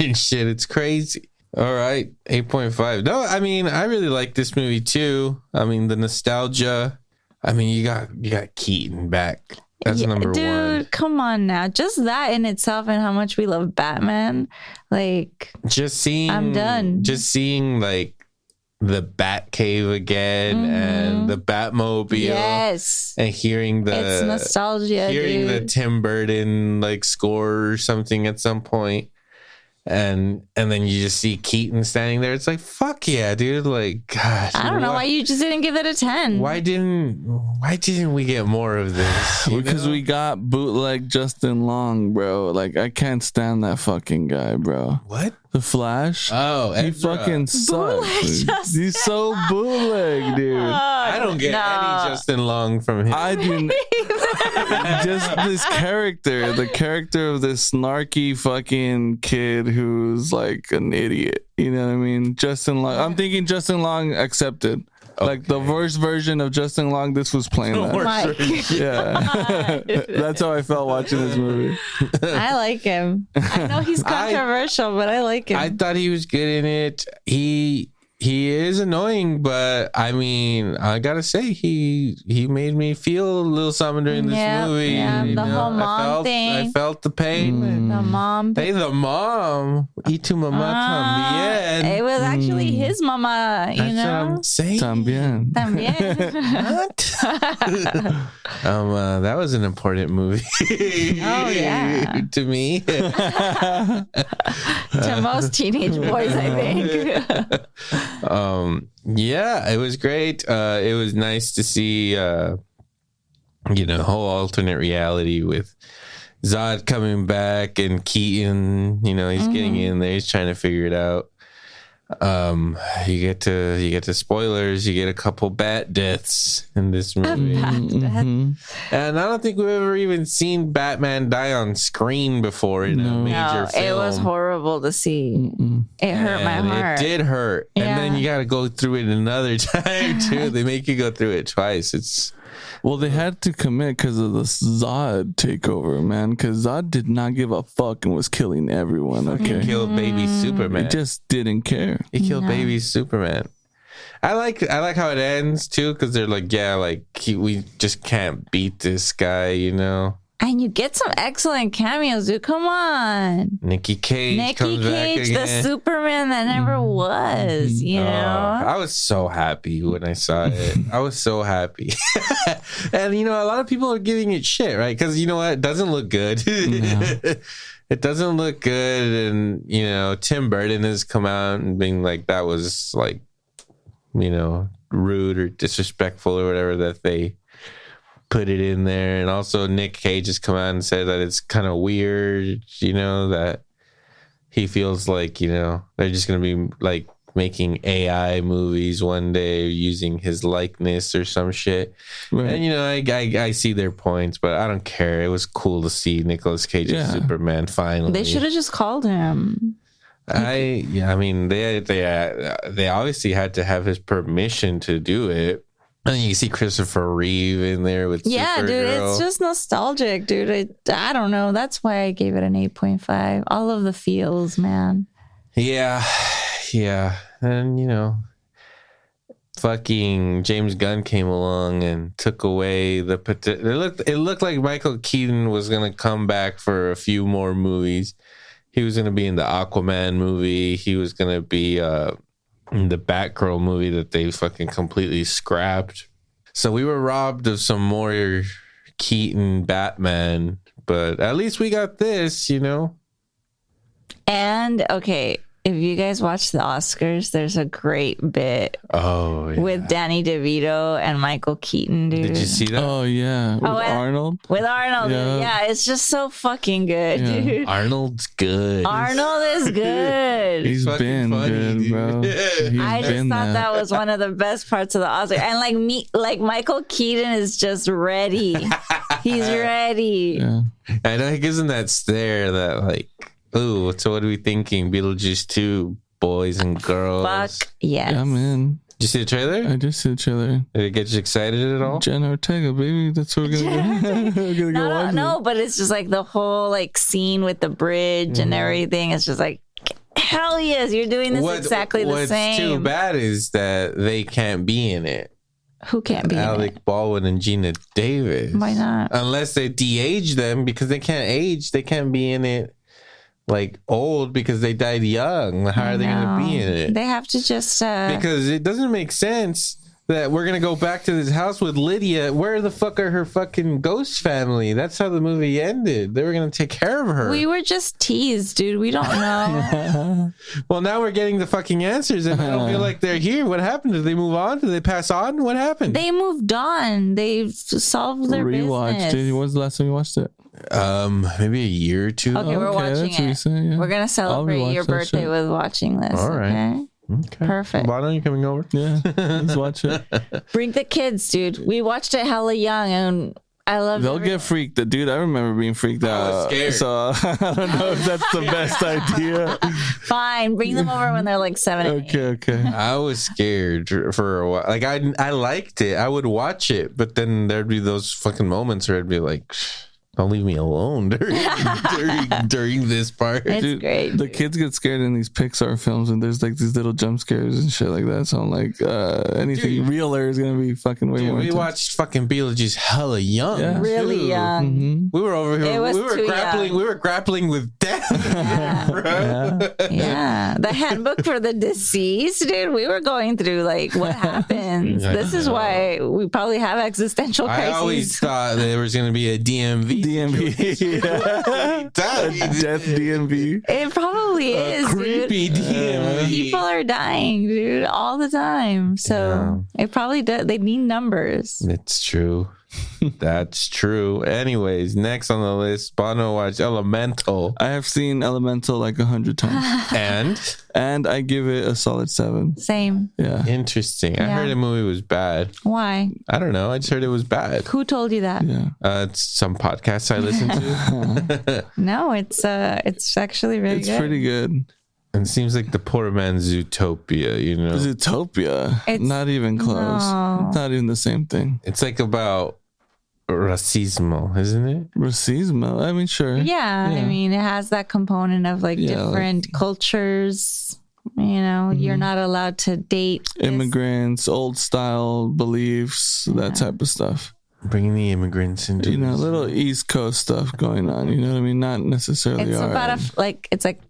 A: and shit. It's crazy. All right, 8.5. No, I mean, I really like this movie too. I mean, the nostalgia. I mean, you got Keaton back. That's number one.
C: Dude, come on now. Just that in itself and how much we love Batman. Like,
A: just seeing,
C: I'm done.
A: Just seeing like the Batcave again and the Batmobile.
C: Yes.
A: And hearing
C: it's nostalgia.
A: Hearing
C: dude.
A: the Tim Burton like score or something at some point. And then you just see Keaton standing there. It's like, fuck yeah, dude. Like, gosh.
C: I don't know why you just didn't give it a 10.
A: Why didn't we get more of this?
B: Because we got bootleg Justin Long, bro. Like, I can't stand that fucking guy, bro.
A: What?
B: The Flash?
A: Oh,
B: he
A: Ezra.
B: fucking sucks. He's so bootleg, dude.
A: I don't get any Justin Long from him.
B: I do. Just this character, the character of this snarky fucking kid who's like an idiot. You know what I mean? Justin Long. I'm thinking Justin Long accepted. Like the worst version of Justin Long, this was playing that.
C: My
B: Yeah. That's how I felt watching this movie.
C: I like him. I know he's controversial, but I like him.
A: I thought he was good in it. He is annoying, but I mean, I gotta say, he made me feel a little something during this movie.
C: Yeah, the whole mom thing.
A: I felt the pain.
C: The mom.
A: Hey, the mom. Y tu mamá también.
C: It was actually his mama, you
A: That's
C: know?
A: what I'm saying.
B: También.
A: What? That was an important movie.
C: Oh, yeah.
A: To me.
C: To most teenage boys, I think.
A: Yeah, it was great. It was nice to see whole alternate reality with Zod coming back and Keaton, he's getting in there, he's trying to figure it out. You get to spoilers, you get a couple bat deaths in this movie. And I don't think we've ever even seen Batman die on screen before in a major film.
C: It was horrible to see. It hurt my heart.
A: It did hurt.
C: Yeah.
A: And then you got to go through it another time too. They make you go through it twice.
B: Well, they had to commit because of the Zod takeover, man. Because Zod did not give a fuck and was killing everyone. Okay,
A: He killed baby Superman.
B: He just didn't care.
A: He killed baby Superman. I like how it ends too, because they're like, we just can't beat this guy,
C: And you get some excellent cameos, dude. Come on.
A: Nicky Cage comes back
C: Cage, the
A: again.
C: Superman that never was, you know?
A: I was so happy when I saw it. I was so happy. And, a lot of people are giving it shit, right? Because, you know what? It doesn't look good. It doesn't look good. And, Tim Burton has come out and being like, that was like, rude or disrespectful or whatever that they put it in there. And also Nick Cage has come out and said that it's kind of weird, that he feels like, they're just going to be like making AI movies one day using his likeness or some shit. Right. And, I see their points, but I don't care. It was cool to see Nicolas Cage's Superman finally.
C: They should have just called him.
A: They obviously had to have his permission to do it. And you see Christopher Reeve in there with Supergirl.
C: Dude, it's just nostalgic, dude. I don't know. That's why I gave it an 8.5. All of the feels, man.
A: Yeah. And, fucking James Gunn came along and took away it looked like Michael Keaton was going to come back for a few more movies. He was going to be in the Aquaman movie. He was going to be in the Batgirl movie that they fucking completely scrapped. So we were robbed of some more Keaton Batman, but at least we got this,
C: And, okay, if you guys watch the Oscars, there's a great bit with Danny DeVito and Michael Keaton, dude.
A: Did you see that?
B: Oh, yeah. With Arnold?
C: With Arnold. Yeah, it's just so fucking good, dude.
A: Arnold's good.
C: Arnold is good.
B: He's been funny, good, dude. Bro.
C: I just thought that was one of the best parts of the Oscar. And like Michael Keaton is just ready. He's ready.
B: Yeah.
A: I know he gives him that stare that like, ooh, so what are we thinking? Beetlejuice 2, boys and girls.
C: Fuck yes.
B: Yeah, man.
A: Did you see the trailer?
B: I did see the trailer.
A: Did it get you excited at all?
B: Jenna Ortega, baby. That's what we're going to do.
C: No, but it's just like the whole like scene with the bridge and everything. It's just like, hell yes, you're doing this exactly the same.
A: What's too bad is that they can't be in it.
C: Who can't be in it?
A: Alec Baldwin and Gina Davis.
C: Why not?
A: Unless they de-age them because they can't age. They can't be in it like old because they died young. How are they going to be in it?
C: They have to just
A: because it doesn't make sense that we're going to go back to this house with Lydia. Where the fuck are her fucking ghost family? That's how the movie ended. They were going to take care of her.
C: We were just teased, dude. We don't know.
A: Well, now we're getting the fucking answers and I don't feel like they're here. What happened? Did they move on? Did they pass on? What happened?
C: They moved on. They've solved their
B: Rewatched
C: business.
B: it. When was the last time you watched it?
A: Maybe a year or two.
C: Okay, we're watching it.
B: Recent, yeah.
C: We're going to celebrate your birthday with watching this.
A: All right.
C: Okay. Perfect.
A: Why don't you coming over?
B: Yeah, let's watch it.
C: Bring the kids, dude. We watched it hella young, and I love.
B: They'll get freaked. Dude, I remember being freaked out.
A: scared.
B: So I don't know if that's the best idea.
C: Fine, bring them over when they're like 7. and 8.
B: Okay.
A: I was scared for a while. Like I liked it. I would watch it, but then there'd be those fucking moments where I'd be like, don't leave me alone during this part.
C: It's great.
B: The kids get scared in these Pixar films, and there's like these little jump scares and shit like that. So I'm like, anything realer is gonna be fucking way more.
A: We
B: intense.
A: watched fucking Beetlejuice hella young.
B: Yeah.
C: Really
A: too.
C: young.
B: Mm-hmm.
A: We were over here.
C: It was
A: We were
C: too
A: grappling.
C: young.
A: We were grappling with death.
C: Yeah, the handbook for the deceased, dude. We were going through like what happens.
A: I
C: This is
A: know.
C: why we probably have existential
A: I
C: crises.
A: always thought there was going to be a DMV.
B: Death DMV.
C: It probably is,
A: Creepy
C: dude.
A: DMV.
C: People are dying, dude, all the time. So it probably does. They need numbers.
A: It's true. That's true. Anyways, next on the list, Bono watched Elemental.
B: I have seen Elemental like 100 times,
A: And
B: and I give it a solid 7.
C: Same.
B: Yeah.
A: interesting. I
C: Yeah.
A: heard the movie was bad.
C: Why?
A: I don't know. I just heard it was bad.
C: Who told you that?
B: Yeah.
A: It's some podcasts I listen to.
C: No, it's actually really
B: It's
C: good.
B: pretty good.
A: And it seems like the poor man's Zootopia, you know?
B: Zootopia.
C: It's-
B: Not even close.
C: No.
B: Not even the same thing.
A: It's like about racismo, isn't it?
B: Racismo. I mean, sure.
C: Yeah, I
B: Yeah.
C: mean, it has that component of like
B: Yeah,
C: different cultures. You know, you're not allowed to date this-
B: Immigrants, old style beliefs, that type of stuff.
A: Bringing the immigrants into
B: You know,
A: this.
B: little East Coast stuff going on. You know what I mean? Not necessarily.
C: It's
B: our
C: about
B: end.
C: it's like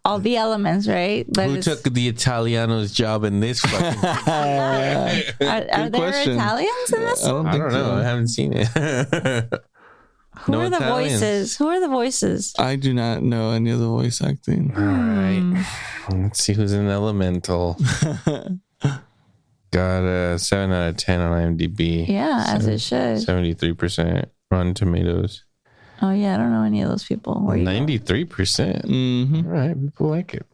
C: all the elements, right? But
A: Who
C: it's-
A: took the Italiano's job in this fucking...
C: are there
B: question.
C: Italians in this?
B: I don't
A: I
B: think
A: don't know.
B: so.
A: I haven't seen it.
C: Who
A: no
C: are the
A: Italians.
C: voices? Who are the voices?
B: I do not know any of the voice acting.
A: All right. Let's see who's in Elemental. Got a 7 out of 10 on IMDb.
C: Yeah, as it should.
A: 73% Rotten Tomatoes.
C: Oh yeah, I don't know any of those people. Where you going?
A: 93%.
B: Mm-hmm.
A: All right. People like it.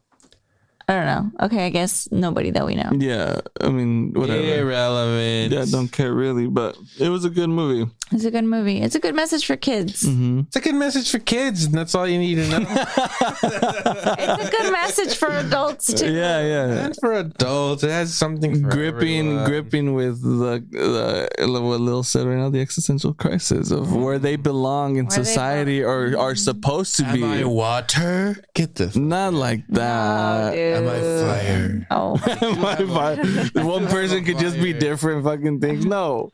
C: I don't know. Okay, I guess nobody that we know.
B: Yeah, I mean, whatever.
A: Irrelevant.
B: Yeah, don't care really, but it was a good movie.
C: It's a good movie. It's a good message for kids.
A: It's a good message for kids, and that's all you need to know.
C: It's a good message for adults too.
B: Yeah.
A: And for adults, it has something for everyone.
B: Gripping with the what Lil said right now, the existential crisis of where they belong in
C: Where they
B: society or are supposed to be.
A: Am I water? Get the...
B: Not like that.
C: Dude.
A: Am I fire?
C: Oh,
B: One person could just be different fucking things. No.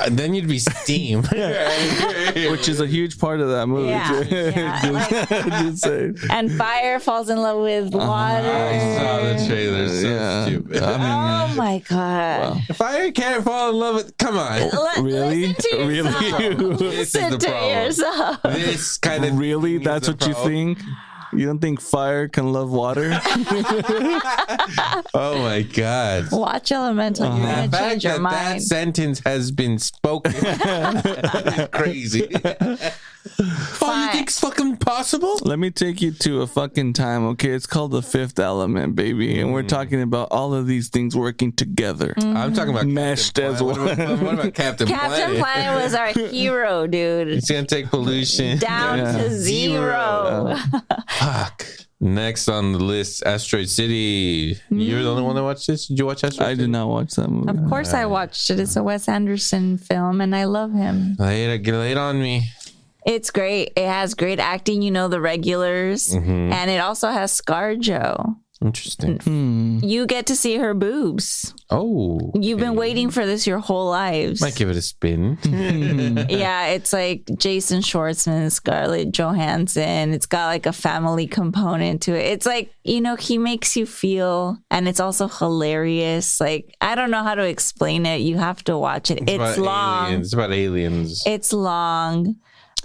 A: Then you'd be steam.
B: Which is a huge part of that movie.
C: Yeah, yeah.
B: Just saying.
C: and fire falls in love with water.
A: I saw the trailer. So
B: Yeah.
A: stupid.
C: Oh my god!
A: Fire can't fall in love with... Come on.
B: Really?
C: Listen to yourself.
B: Really?
A: This is
C: Listen
A: the
C: to
A: problem.
C: yourself.
A: This kind of...
B: Really?
A: thing is
B: That's
A: the
B: what you
A: problem.
B: think? You don't think fire can love water?
A: Oh my God.
C: Watch Elemental. You're
A: The
C: gonna
A: fact
C: change your
A: that
C: mind.
A: sentence has been spoken is crazy. Oh, you think it's fucking possible?
B: Let me take you to a fucking time, okay? It's called The Fifth Element, baby. And we're talking about all of these things working together.
A: I'm talking about
B: Meshed
A: Captain
B: as
A: Planet.
B: one.
A: What about Captain
C: Captain Planet was our hero, dude.
A: It's gonna take pollution
C: Down to zero.
A: Fuck. Next on the list, Asteroid City. You're the only one that watched this? Did you watch Asteroid
B: I
A: City?
B: did not watch that movie.
C: Of course, I watched it. It's a Wes Anderson film, and I love him.
A: Lay it on me.
C: It's great. It has great acting. You know the regulars, and it also has ScarJo.
A: Interesting.
C: You get to see her boobs.
A: Oh.
C: You've been waiting for this your whole lives.
A: Might give it a spin.
C: Yeah, it's like Jason Schwartzman, Scarlett Johansson. It's got like a family component to it. It's like, you know, he makes you feel, and it's also hilarious. Like, I don't know how to explain it. You have to watch it. It's
A: about
C: long.
A: Aliens. It's about aliens.
C: It's long.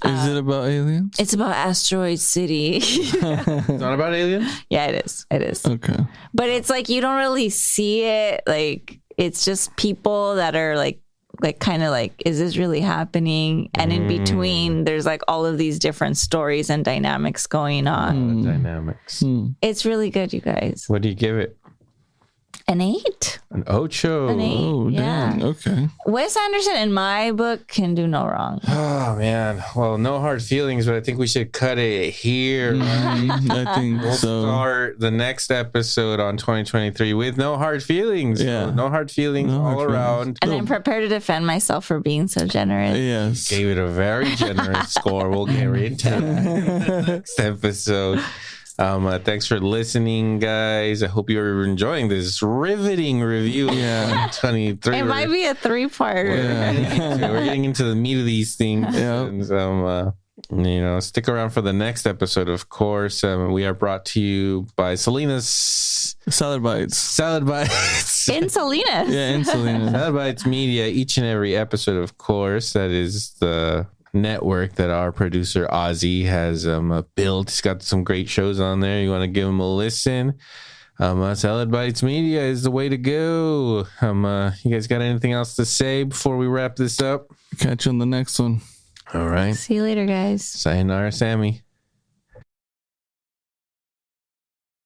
B: Is it about aliens?
C: It's about Asteroid City.
A: It's not about aliens?
C: Yeah, it is. It is.
B: Okay.
C: But it's like you don't really see it. Like, it's just people that are like kind of like, is this really happening? And in between, there's like all of these different stories and dynamics going on.
A: Dynamics.
C: It's really good, you guys.
A: What do you give it?
C: An 8.
A: An ocho.
C: An 8.
B: Oh,
C: yeah.
B: damn. Okay.
C: Wes Anderson, in my book, can do no wrong.
A: Oh man. Well, no hard feelings, but I think we should cut it here.
B: I think
A: We'll
B: so.
A: start the next episode on 2023 with no hard feelings.
B: Yeah.
A: So no hard feelings
B: No
A: all
B: hard feelings.
A: around.
C: And I'm prepared to defend myself for being so generous.
B: Yes.
A: Gave it a very generous score. We'll get into that in the next episode. Thanks for listening, guys. I hope you're enjoying this riveting review.
B: Yeah.
A: 23.
C: It might be a 3-parter.
B: Yeah.
A: We're getting into the meat of these things.
B: Yeah.
A: And stick around for the next episode, of course. We are brought to you by Selena's
B: Salad bites.
A: Salad Bites.
C: In Salinas.
B: Yeah, in Salinas.
A: Salad Bites Media, each and every episode, of course. That is the network that our producer Ozzy has built. He's got some great shows on there. You want to give him a listen. Salad Bites Media is the way to go. You guys got anything else to say before we wrap this up?
B: Catch you on the next one.
A: All right.
C: See you later, guys.
A: Sayonara, Sammy.